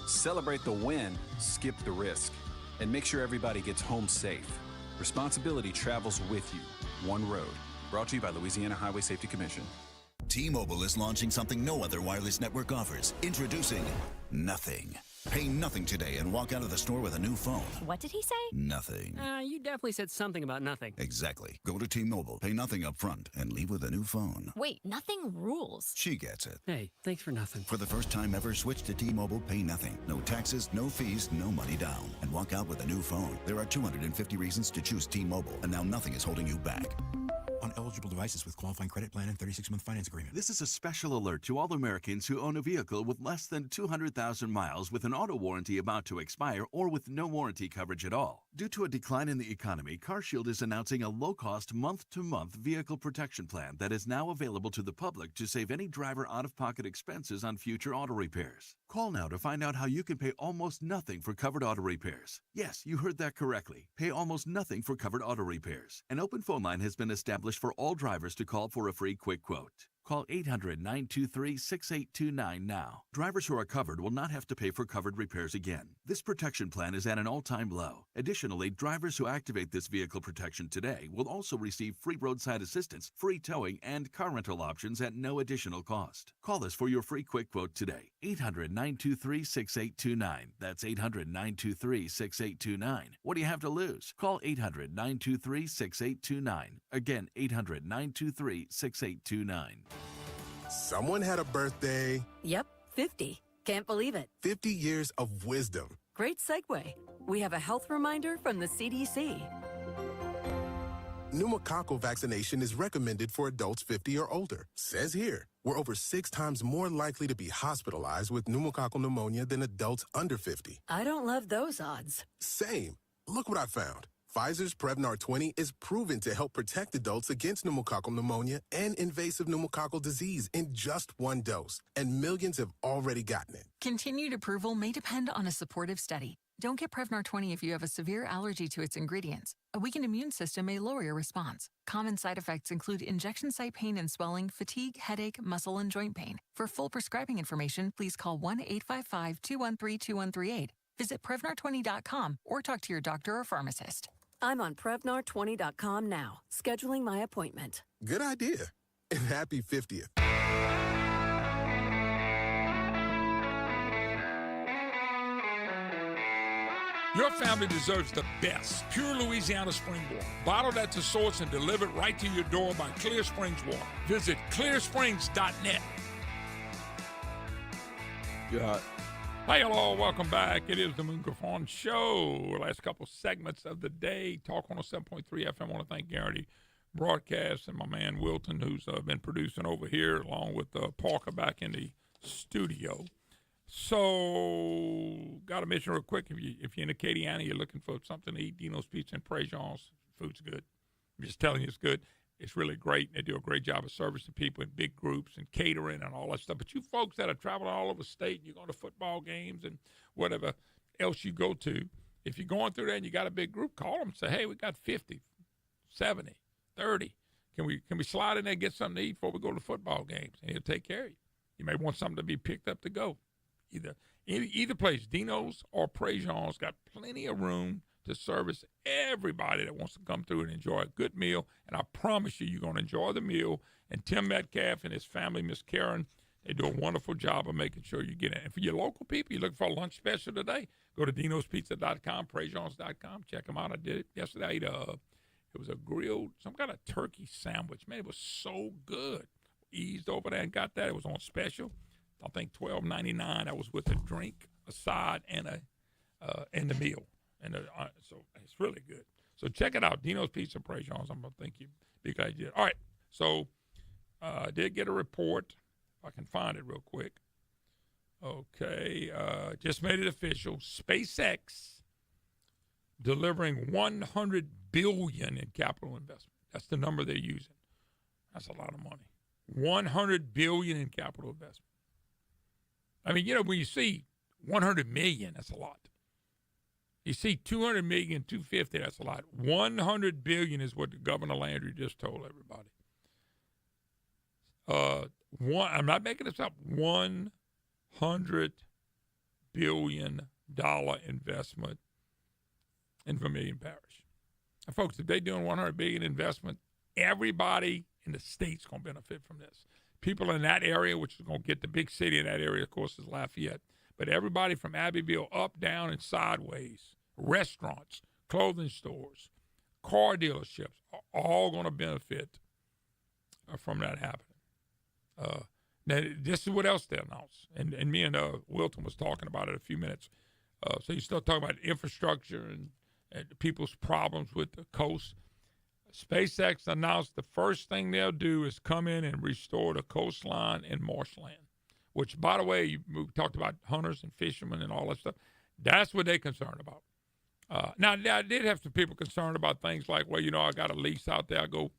Celebrate the win, skip the risk, and make sure everybody gets home safe. Responsibility travels with you. One road. Brought to you by Louisiana Highway Safety Commission. T-Mobile is launching something no other wireless network offers. Introducing Nothing. Pay nothing today and walk out of the store with a new phone. What did he say? Nothing. You definitely said something about nothing. Exactly. Go to T-Mobile, pay nothing up front, and leave with a new phone. Wait, nothing rules. She gets it. Hey, thanks for nothing. For the first time ever, switch to T-Mobile, pay nothing. No taxes, no fees, no money down. And walk out with a new phone. There are 250 reasons to choose T-Mobile, and now nothing is holding you back. On eligible devices with qualifying credit plan and 36-month finance agreement. This is a special alert to all Americans who own a vehicle with less than 200,000 miles with an auto warranty about to expire or with no warranty coverage at all. Due to a decline in the economy, CarShield is announcing a low-cost month-to-month vehicle protection plan that is now available to the public to save any driver out-of-pocket expenses on future auto repairs. Call now to find out how you can pay almost nothing for covered auto repairs. Yes, you heard that correctly. Pay almost nothing for covered auto repairs. An open phone line has been established for all drivers to call for a free quick quote. Call 800-923-6829 now. Drivers who are covered will not have to pay for covered repairs again. This protection plan is at an all-time low. Additionally, drivers who activate this vehicle protection today will also receive free roadside assistance, free towing, and car rental options at no additional cost. Call us for your free quick quote today. 800-923-6829. That's 800-923-6829. What do you have to lose? Call 800-923-6829. Again, 800-923-6829. Someone had a birthday. Yep, 50. Can't believe it. 50 years of wisdom. Great segue. We have a health reminder from the CDC. Pneumococcal vaccination is recommended for adults 50 or older. Says here, we're over 6 times more likely to be hospitalized with pneumococcal pneumonia than adults under 50. I don't love those odds. Same. Look what I found. Pfizer's Prevnar 20 is proven to help protect adults against pneumococcal pneumonia and invasive pneumococcal disease in just 1 dose, and millions have already gotten it. Continued approval may depend on a supportive study. Don't get Prevnar 20 if you have a severe allergy to its ingredients. A weakened immune system may lower your response. Common side effects include injection site pain and swelling, fatigue, headache, muscle, and joint pain. For full prescribing information, please call 1-855-213-2138. Visit Prevnar20.com or talk to your doctor or pharmacist. I'm on Prevnar20.com now, scheduling my appointment. Good idea. And happy 50th. Your family deserves the best. Pure Louisiana spring water. Bottled at the source and delivered right to your door by Clear Springs Water. Visit clearsprings.net. Yeah. Hey, hello, welcome back. It is the Moon Griffon Show. Last couple segments of the day. Talk 107.3 FM. I want to thank Griffon Broadcasts and my man Wilton, who's been producing over here, along with Parker back in the studio. So, got to mention real quick, if you're in Acadiana, you're looking for something to eat, Dino's Pizza and Prejean's. Food's good. I'm just telling you, it's good. It's really great. They do a great job of servicing people in big groups and catering and all that stuff. But you folks that are traveling all over the state, you're going to football games and whatever else you go to, if you're going through there and you got a big group, call them and say, hey, we got 50, 70, 30. Can we slide in there and get something to eat before we go to football games? And he'll take care of you. You may want something to be picked up to go. Either place, Dino's or Prejean's, got plenty of room to service everybody that wants to come through and enjoy a good meal. And I promise you, you're going to enjoy the meal. And Tim Metcalf and his family, Miss Karen, they do a wonderful job of making sure you get it. And for your local people, you're looking for a lunch special today, go to dinospizza.com, prejeans.com. Check them out. I did it yesterday. I ate it was a grilled, some kind of turkey sandwich. Man, it was so good. Eased over there and got that. It was on special. I think $12.99. That was with a drink, a side, and the meal. And so it's really good. So check it out, Dino's Pizza Prejean's. I'm going to think you'd be glad you did. All right, so I did get a report. If I can find it real quick. Okay, just made it official. SpaceX delivering $100 billion in capital investment. That's the number they're using. That's a lot of money. $100 billion in capital investment. I mean, when you see $100 million, that's a lot. You see $200 million, $250, that's a lot. $100 billion is what Governor Landry just told everybody. I'm not making this up. $100 billion investment in Vermilion Parish. And folks, if they're doing $100 billion investment, everybody in the state's going to benefit from this. People in that area, which is going to get the big city in that area, of course, is Lafayette. But everybody from Abbeville up, down, and sideways, restaurants, clothing stores, car dealerships are all going to benefit from that happening. Now, this is what else they announced. And me and Wilton was talking about it a few minutes. So you're still talking about infrastructure and people's problems with the coast. SpaceX announced the first thing they'll do is come in and restore the coastline and marshland, which, by the way, we talked about hunters and fishermen and all that stuff. That's what they're concerned about. Now, I did have some people concerned about things like, well, I got a lease out there. I go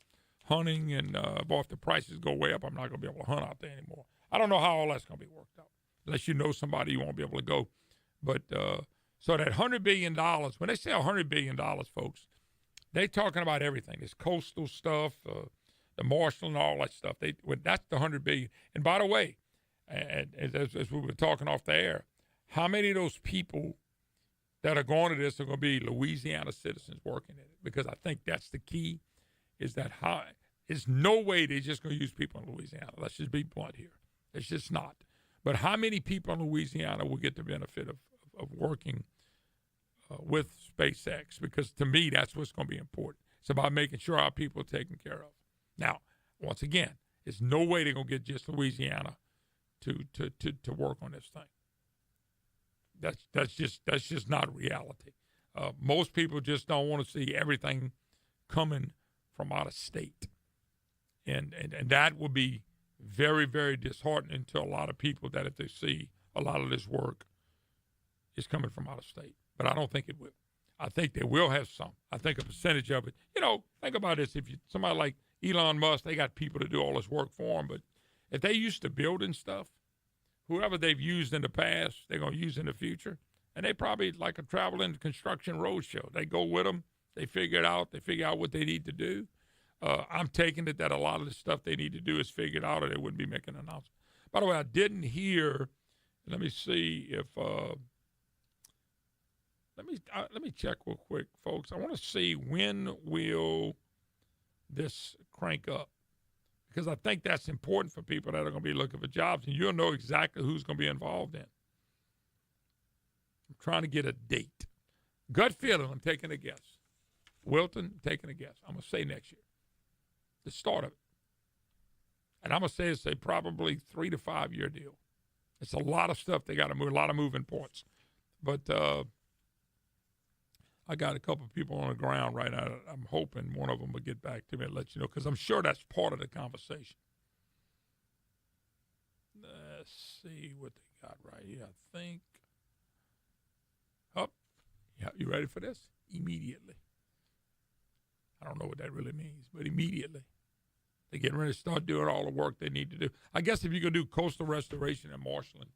hunting, and boy, if the prices go way up, I'm not going to be able to hunt out there anymore. I don't know how all that's going to be worked out. Unless you know somebody, you won't be able to go. But so that $100 billion, when they say $100 billion, folks, they're talking about everything. This coastal stuff, the marshal and all that stuff. That's the $100 billion. And by the way, as we were talking off the air, how many of those people that are going to this are going to be Louisiana citizens working in it? Because I think that's the key, is that there's no way they're just going to use people in Louisiana. Let's just be blunt here. It's just not. But how many people in Louisiana will get the benefit of working with SpaceX? Because to me, that's what's going to be important. It's about making sure our people are taken care of. Now, once again, there's no way they're going to get just Louisiana to work on this thing. That's just not reality. Most people just don't want to see everything coming from out of state, and that will be very, very disheartening to a lot of people, that if they see a lot of this work is coming from out of state. But I don't think it will. I think they will have some. I think a percentage of it. Think about this: if somebody like Elon Musk, they got people to do all this work for them, but if they used to building stuff, whoever they've used in the past, they're going to use in the future. And they probably like a traveling construction roadshow. They go with them. They figure it out. They figure out what they need to do. I'm taking it that a lot of the stuff they need to do is figured out, or they wouldn't be making an announcement. By the way, I didn't hear. Let me see if. Let me check real quick, folks. I want to see when will this crank up, because I think that's important for people that are going to be looking for jobs, and you'll know exactly who's going to be involved in. I'm trying to get a date. Gut feeling, I'm taking a guess. Wilton, I'm taking a guess. I'm going to say next year, the start of it. And I'm going to say it's a probably 3 to 5 year deal. It's a lot of stuff they got to move, a lot of moving parts. But I got a couple of people on the ground right now. I'm hoping one of them will get back to me and let you know, because I'm sure that's part of the conversation. Let's see what they got right here. I think. Oh, yeah, you ready for this? Immediately. I don't know what that really means, but immediately. They're getting ready to start doing all the work they need to do. I guess if you could do coastal restoration and marshaling,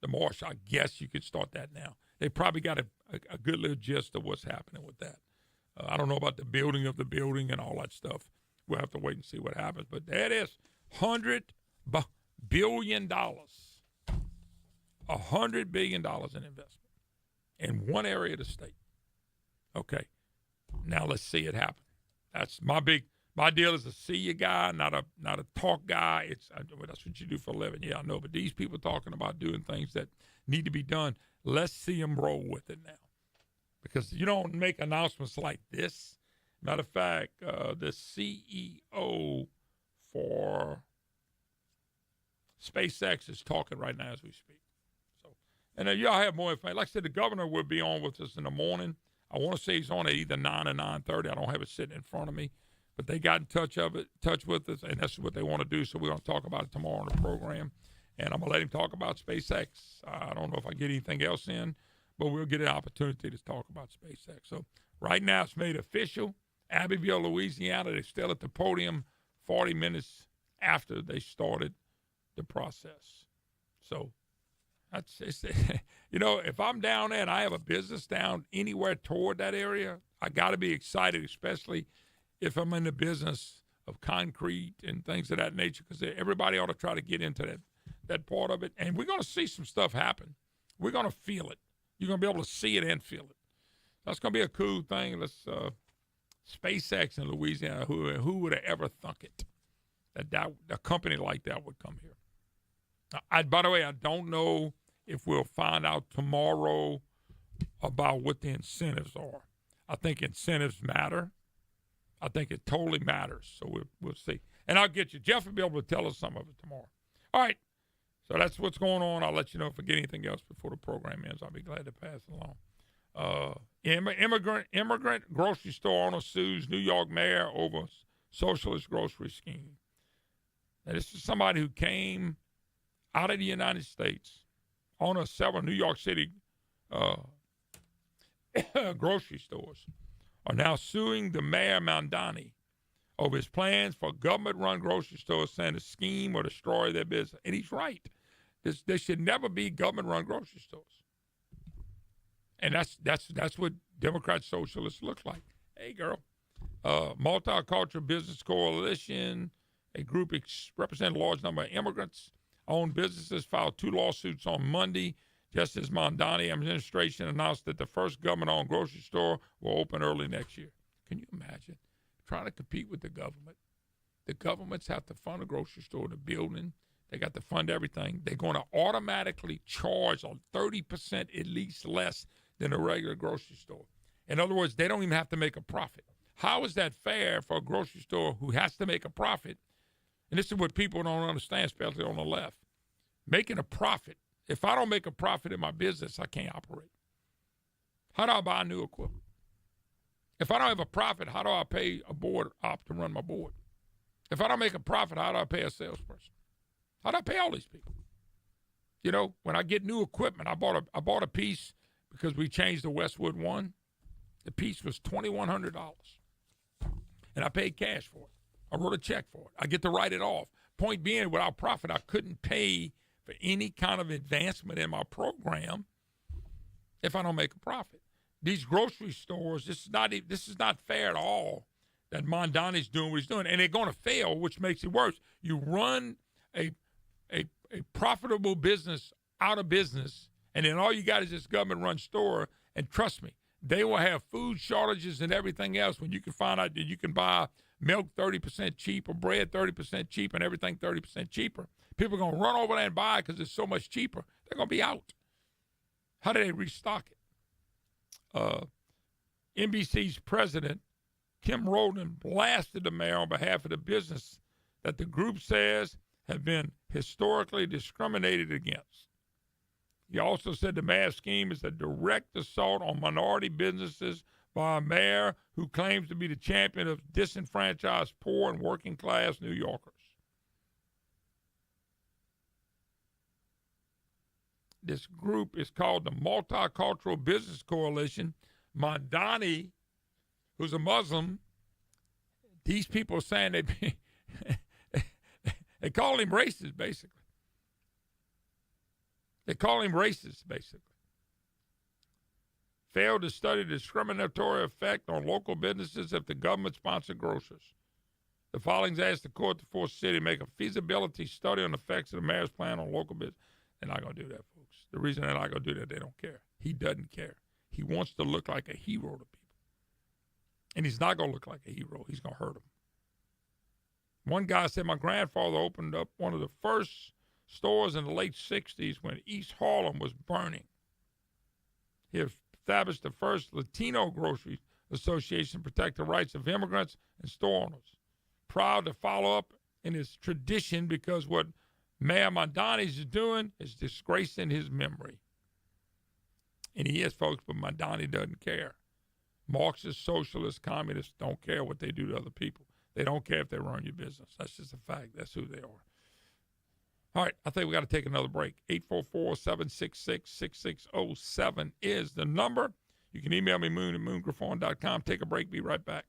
the marsh, I guess you could start that now. They probably got a good little gist of what's happening with that. I don't know about the building of the building and all that stuff. We'll have to wait and see what happens. But there it is, $100 billion. $100 billion in investment in one area of the state. Okay, now let's see it happen. That's my deal is a see you guy, not a talk guy. That's what you do for a living. Yeah, I know. But these people talking about doing things that need to be done. Let's see them roll with it now, because you don't make announcements like this. Matter of fact, the CEO for SpaceX is talking right now as we speak. So, and y'all have more information. Like I said, the governor will be on with us in the morning. I want to say he's on at either 9 or 9:30. I don't have it sitting in front of me. But they got in touch with us, and that's what they want to do. So we're going to talk about it tomorrow on the program. And I'm going to let him talk about SpaceX. I don't know if I get anything else in, but we'll get an opportunity to talk about SpaceX. So right now it's made official. Abbeville, Louisiana, they're still at the podium 40 minutes after they started the process. So it's if I'm down there and I have a business down anywhere toward that area, I got to be excited, especially if I'm in the business of concrete and things of that nature, because everybody ought to try to get into that part of it. And we're going to see some stuff happen. We're going to feel it. You're going to be able to see it and feel it. That's going to be a cool thing. Let's SpaceX in Louisiana. Who would have ever thunk it that a company like that would come here? By the way, I don't know if we'll find out tomorrow about what the incentives are. I think incentives matter. I think it totally matters. So we'll see. And I'll get you. Jeff will be able to tell us some of it tomorrow. All right. So that's what's going on. I'll let you know if I get anything else before the program ends. I'll be glad to pass it along. Immigrant grocery store owner sues New York mayor over socialist grocery scheme. Now, this is somebody who came out of the United States, owner of several New York City grocery stores are now suing the mayor Mandani over his plans for government-run grocery stores, saying the scheme will destroy their business. And he's right. There should never be government-run grocery stores. And that's what Democrat socialists look like. Hey, girl. Multicultural Business Coalition, a group representing a large number of immigrants-owned businesses, filed 2 lawsuits on Monday, just as Mandani administration announced that the first government-owned grocery store will open early next year. Can you imagine trying to compete with the government? The governments have to fund a grocery store, the building. They got to fund everything. They're going to automatically charge on 30% at least less than a regular grocery store. In other words, they don't even have to make a profit. How is that fair for a grocery store who has to make a profit? And this is what people don't understand, especially on the left. Making a profit. If I don't make a profit in my business, I can't operate. How do I buy new equipment? If I don't have a profit, how do I pay a board op to run my board? If I don't make a profit, how do I pay a salesperson? How do I pay all these people? You know, when I get new equipment, I bought a piece because we changed the Westwood One. The piece was $2,100. And I paid cash for it. I wrote a check for it. I get to write it off. Point being, without profit, I couldn't pay for any kind of advancement in my program if I don't make a profit. These grocery stores, this is not fair at all that Mondani's doing what he's doing. And they're going to fail, which makes it worse. You run a profitable business out of business, and then all you got is this government-run store, and trust me, they will have food shortages and everything else when you can find out that you can buy milk 30% cheaper, bread 30% cheaper, and everything 30% cheaper. People are going to run over there and buy it because it's so much cheaper. They're going to be out. How do they restock it? NBC's president, Kim Roden, blasted the mayor on behalf of the business that the group says have been historically discriminated against. He also said the mayor's scheme is a direct assault on minority businesses by a mayor who claims to be the champion of disenfranchised poor and working class New Yorkers. This group is called the Multicultural Business Coalition. Mandani, who's a Muslim, these people are saying they call him racist, basically. They call him racist, basically. Failed to study the discriminatory effect on local businesses if the government-sponsored grocers. The filings asked the court to force the city to make a feasibility study on the effects of the mayor's plan on local business. They're not going to do that, folks. The reason they're not going to do that, they don't care. He doesn't care. He wants to look like a hero to people. And he's not going to look like a hero. He's going to hurt them. One guy said, my grandfather opened up one of the first stores in the late 60s when East Harlem was burning. He established the first Latino grocery association to protect the rights of immigrants and store owners. Proud to follow up in his tradition because what Mayor Mondani is doing is disgracing his memory. And he is, folks, but Mondani doesn't care. Marxist, socialist, communists don't care what they do to other people. They don't care if they run your business. That's just a fact. That's who they are. All right, I think we got to take another break. 844-766-6607 is the number. You can email me, moon@moongriffon.com. Take a break. Be right back.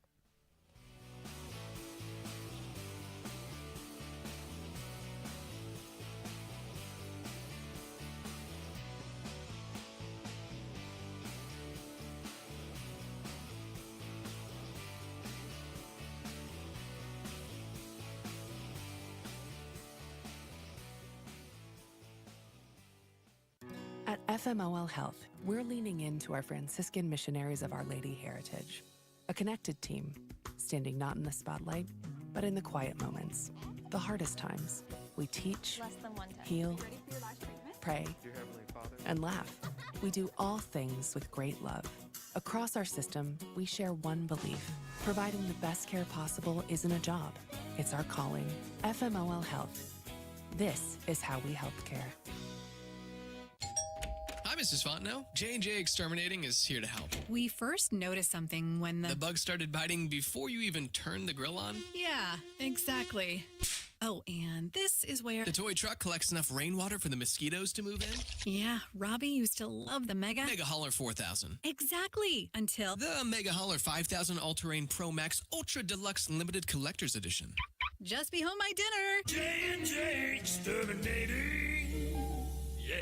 At FMOL Health, we're leaning into our Franciscan missionaries of Our Lady heritage. A connected team, standing not in the spotlight, but in the quiet moments, the hardest times. We teach, heal, pray, and laugh. We do all things with great love. Across our system, we share one belief. Providing the best care possible isn't a job. It's our calling. FMOL Health. This is how we help care. Hi, Mrs. Fontenot. J&J Exterminating is here to help. We first noticed something when The bug started biting before you even turned the grill on? Yeah, exactly. Oh, and this is where The toy truck collects enough rainwater for the mosquitoes to move in. Yeah, Robbie used to love the Mega. Mega Hauler 4000. Exactly. Until The Mega Hauler 5000 All-Terrain Pro Max Ultra Deluxe Limited Collector's Edition. just be home my dinner. J&J Exterminating. Yeah.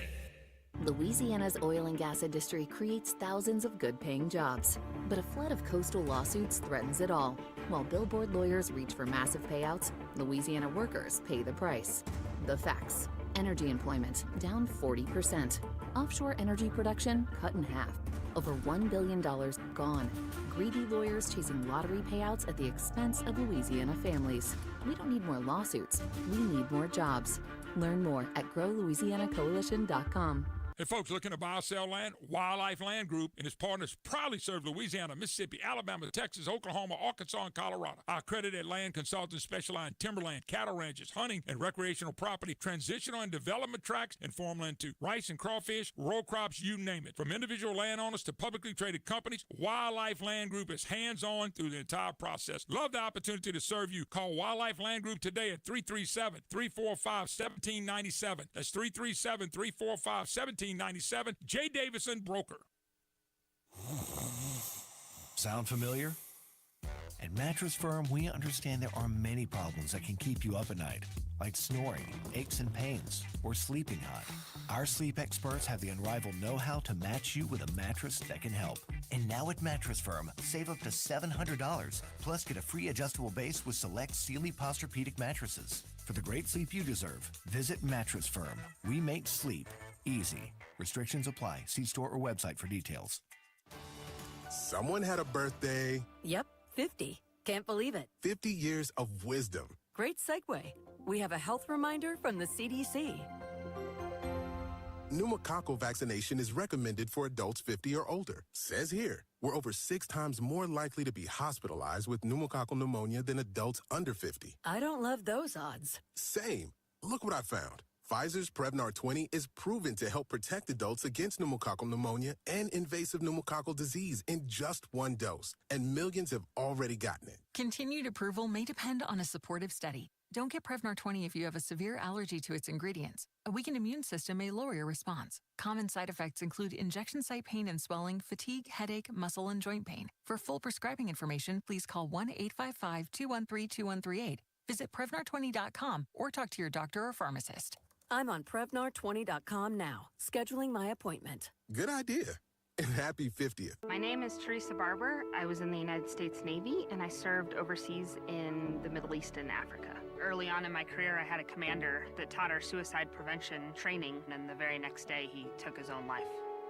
Louisiana's oil and gas industry creates thousands of good-paying jobs, but a flood of coastal lawsuits threatens it all. While billboard lawyers reach for massive payouts, Louisiana workers pay the price. The facts: energy employment down 40%, offshore energy production cut in half, over $1 billion gone. Greedy lawyers chasing lottery payouts at the expense of Louisiana families. We don't need more lawsuits. We need more jobs. Learn more at growlouisianacoalition.com. Hey, folks, looking to buy or sell land? Wildlife Land Group and its partners proudly serve Louisiana, Mississippi, Alabama, Texas, Oklahoma, Arkansas, and Colorado. Our accredited land consultants specialize in timberland, cattle ranches, hunting, and recreational property, transitional and development tracts, and farmland too. Rice and crawfish, row crops, you name it. From individual landowners to publicly traded companies, Wildlife Land Group is hands-on through the entire process. Love the opportunity to serve you. Call Wildlife Land Group today at 337-345-1797. That's 337-345-1797. J. Davison Broker. Sound familiar? At Mattress Firm, we understand there are many problems that can keep you up at night, like snoring, aches and pains, or sleeping hot. Our sleep experts have the unrivaled know-how to match you with a mattress that can help. And now at Mattress Firm, save up to $700, plus get a free adjustable base with select Sealy Posturepedic mattresses. For the great sleep you deserve, visit Mattress Firm. We make sleep easy. Restrictions apply. See store or website for details. Someone had a birthday. Yep, 50. Can't believe it. 50 years of wisdom. Great segue. We have a health reminder from the CDC. Pneumococcal vaccination is recommended for adults 50 or older. Says here, we're over 6 times more likely to be hospitalized with pneumococcal pneumonia than adults under 50. I don't love those odds. Same. Look what I found. Pfizer's Prevnar 20 is proven to help protect adults against pneumococcal pneumonia and invasive pneumococcal disease in just 1 dose, and millions have already gotten it. Continued approval may depend on a supportive study. Don't get Prevnar 20 if you have a severe allergy to its ingredients. A weakened immune system may lower your response. Common side effects include injection site pain and swelling, fatigue, headache, muscle, and joint pain. For full prescribing information, please call 1-855-213-2138. Visit Prevnar20.com or talk to your doctor or pharmacist. I'm on Prevnar20.com now, scheduling my appointment. Good idea. And happy 50th. My name is Teresa Barber. I was in the United States Navy, and I served overseas in the Middle East and Africa. Early on in my career, I had a commander that taught our suicide prevention training, and the very next day, he took his own life.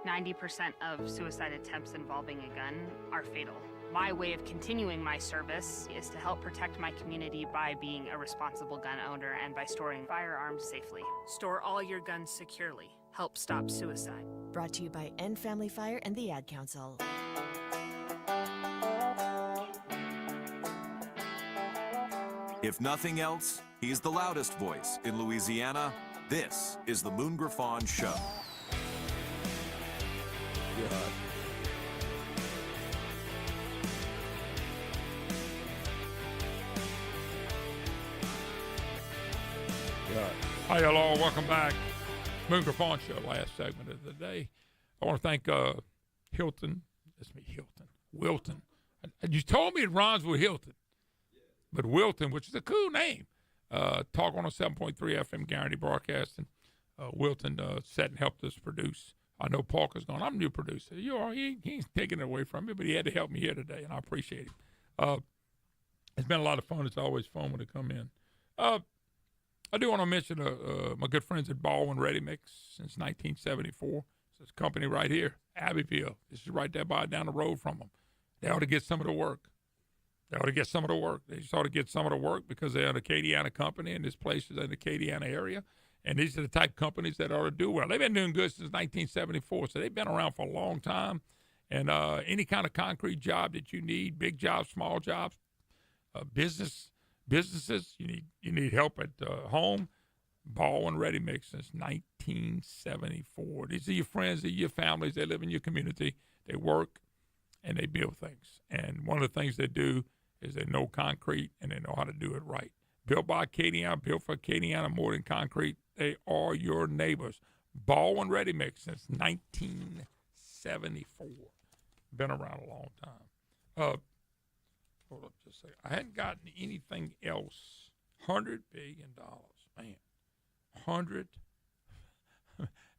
90% of suicide attempts involving a gun are fatal. My way of continuing my service is to help protect my community by being a responsible gun owner and by storing firearms safely. Store all your guns securely. Help stop suicide. Brought to you by End Family Fire and the Ad Council. If nothing else, he's the loudest voice in Louisiana. This is the Moon Griffon Show. Hi, hello, welcome back. Moon Griffon Show, last segment of the day. I want to thank Wilton. You told me it rhymes with Hilton, but Wilton, which is a cool name. Talk on a 7.3 FM Guaranteed Broadcasting. Wilton sat and helped us produce. I know Parker's going, I'm a new producer. You are, he ain't taking it away from me, but he had to help me here today, and I appreciate it. It's been a lot of fun. It's always fun when they come in. I do want to mention my good friends at Baldwin Ready Mix since 1974. It's this company right here, Abbeville. This is right there down the road from them. They ought to get some of the work. They just ought to get some of the work because they're an Acadiana company, and this place is in the Acadiana area. And these are the type of companies that ought to do well. They've been doing good since 1974, so they've been around for a long time. And any kind of concrete job that you need, big jobs, small jobs, businesses, you need help at home. Baldwin Ready Mix since 1974. These are your friends, these are your families. They live in your community. They work and they build things. And one of the things they do is they know concrete and they know how to do it right. built by Acadiana, built for Acadiana more than concrete. They are your neighbors. Baldwin Ready Mix since 1974. Been around a long time. Hold up just a second. I hadn't gotten anything else. $100 billion. Man, 100.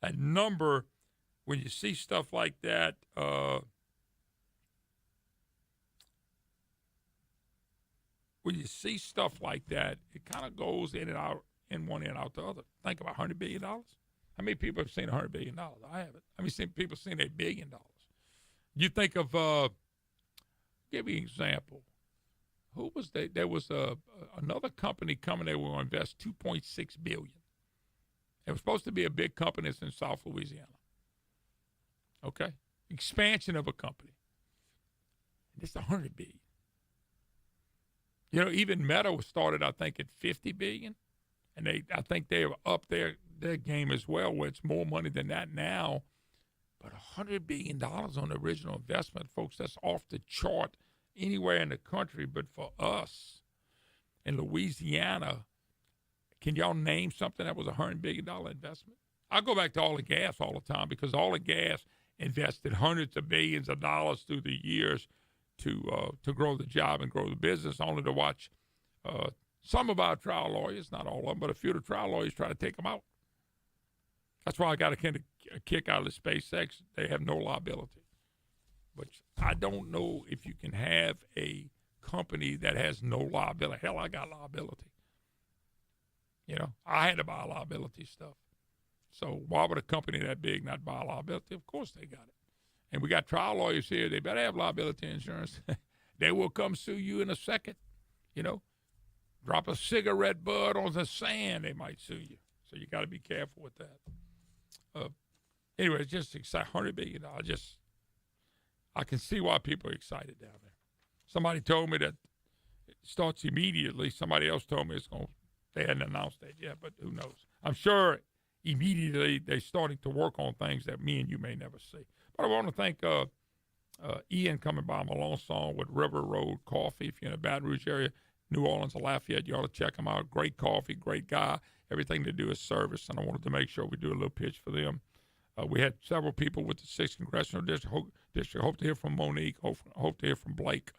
That number, when you see stuff like that, it kind of goes in and out, in one end, out the other. Think about $100 billion. How many people have seen $100 billion? I haven't. How many people have seen $1 billion? You think of, give me an example. Who was they? There was another company coming there will invest $2.6 billion. It was supposed to be a big company that's in South Louisiana. Okay? Expansion of a company. It's $100 billion. You know, even Meta was started, I think, at $50 billion. And I think they have upped their game as well, where it's more money than that now. But $100 billion on the original investment, folks, that's off the chart anywhere in the country. But for us in Louisiana, can y'all name something that was a $100 billion investment? I go back to oil and gas all the time because oil and gas invested hundreds of billions of dollars through the years to grow the job and grow the business, only to watch some of our trial lawyers, not all of them, but a few of the trial lawyers try to take them out. That's why I got a kick out of the SpaceX. They have no liability. But I don't know if you can have a company that has no liability. Hell, I got liability. You know, I had to buy liability stuff. So why would a company that big not buy liability? Of course they got it. And we got trial lawyers here. They better have liability insurance. They will come sue you in a second. You know, drop a cigarette butt on the sand, they might sue you. So you got to be careful with that. Anyway, it's just exciting. $100 billion. I can see why people are excited down there. Somebody told me that it starts immediately. Somebody else told me they hadn't announced that yet, but who knows? I'm sure immediately they're starting to work on things that me and you may never see. But I want to thank Ian coming by Malone with River Road Coffee. If you're in the Baton Rouge area, New Orleans or Lafayette, you ought to check them out. Great coffee, great guy. Everything they do is service, and I wanted to make sure we do a little pitch for them. We had several people with the 6th Congressional District. Hope to hear from Monique. Hope to hear from Blake.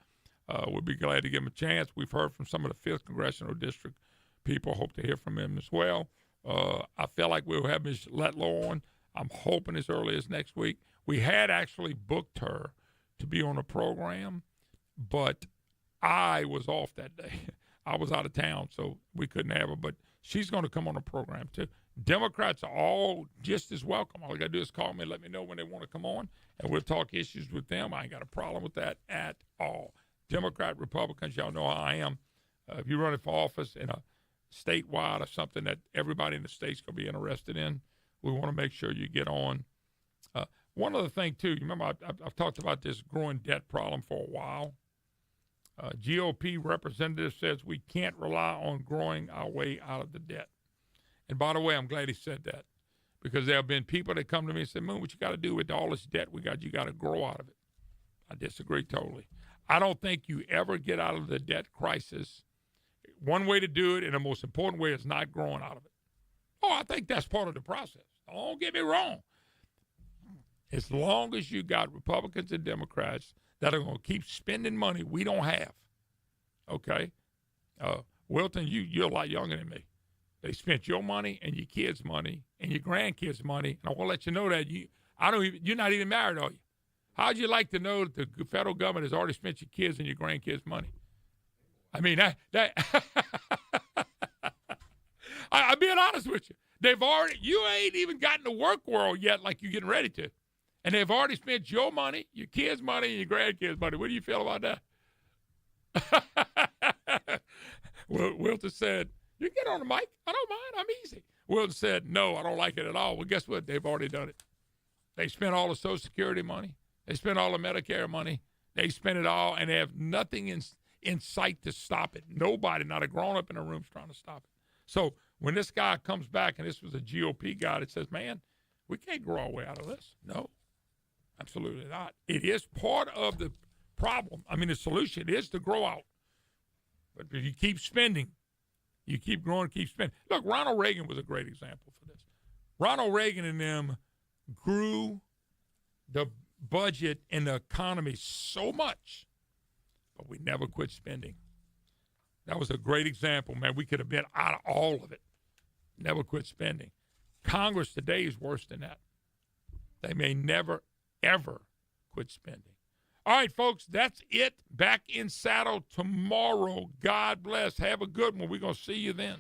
We'll be glad to give them a chance. We've heard from some of the 5th Congressional District people. Hope to hear from them as well. I feel like we'll have Ms. Letlow on. I'm hoping as early as next week. We had actually booked her to be on the program, but I was off that day. I was out of town, so we couldn't have her. But she's going to come on the program, too. Democrats are all just as welcome. All you got to do is call me and let me know when they want to come on, and we'll talk issues with them. I ain't got a problem with that at all. Democrat, Republicans, y'all know how I am. If you're running for office in a statewide or something that everybody in the state's going to be interested in, we want to make sure you get on. One other thing, too, you remember I've talked about this growing debt problem for a while. GOP representative says we can't rely on growing our way out of the debt. And by the way, I'm glad he said that, because there have been people that come to me and say, Moon, what you got to do with all this debt we got, you got to grow out of it. I disagree totally. I don't think you ever get out of the debt crisis. One way to do it, and the most important way, is not growing out of it. Oh, I think that's part of the process. Don't get me wrong. As long as you got Republicans and Democrats that are going to keep spending money we don't have, okay? Wilton, you're a lot younger than me. They spent your money and your kids' money and your grandkids' money, and I want to let you know that you're not even married, are you? How'd you like to know that the federal government has already spent your kids and your grandkids' money? I mean, I'm being honest with you. You ain't even gotten to work world yet like you're getting ready to. And they've already spent your money, your kids' money, and your grandkids' money. What do you feel about that? Wilton said, you get on the mic. I don't mind. I'm easy. Wilton said, no, I don't like it at all. Well, guess what? They've already done it. They spent all the Social Security money. They spent all the Medicare money. They spent it all, and they have nothing in sight to stop it. Nobody, not a grown-up in the room, is trying to stop it. So when this guy comes back, and this was a GOP guy that says, man, we can't grow our way out of this. No. Absolutely not. It is part of the problem. I mean, the solution is to grow out. But if you keep spending, You keep growing, keep spending. Look, Ronald Reagan was a great example for this. Ronald Reagan and them grew the budget and the economy so much, but we never quit spending. That was a great example, man. We could have been out of all of it. Never quit spending. Congress today is worse than that. They may never, ever quit spending. All right, folks, that's it. Back in saddle tomorrow. God bless. Have a good one. We're going to see you then.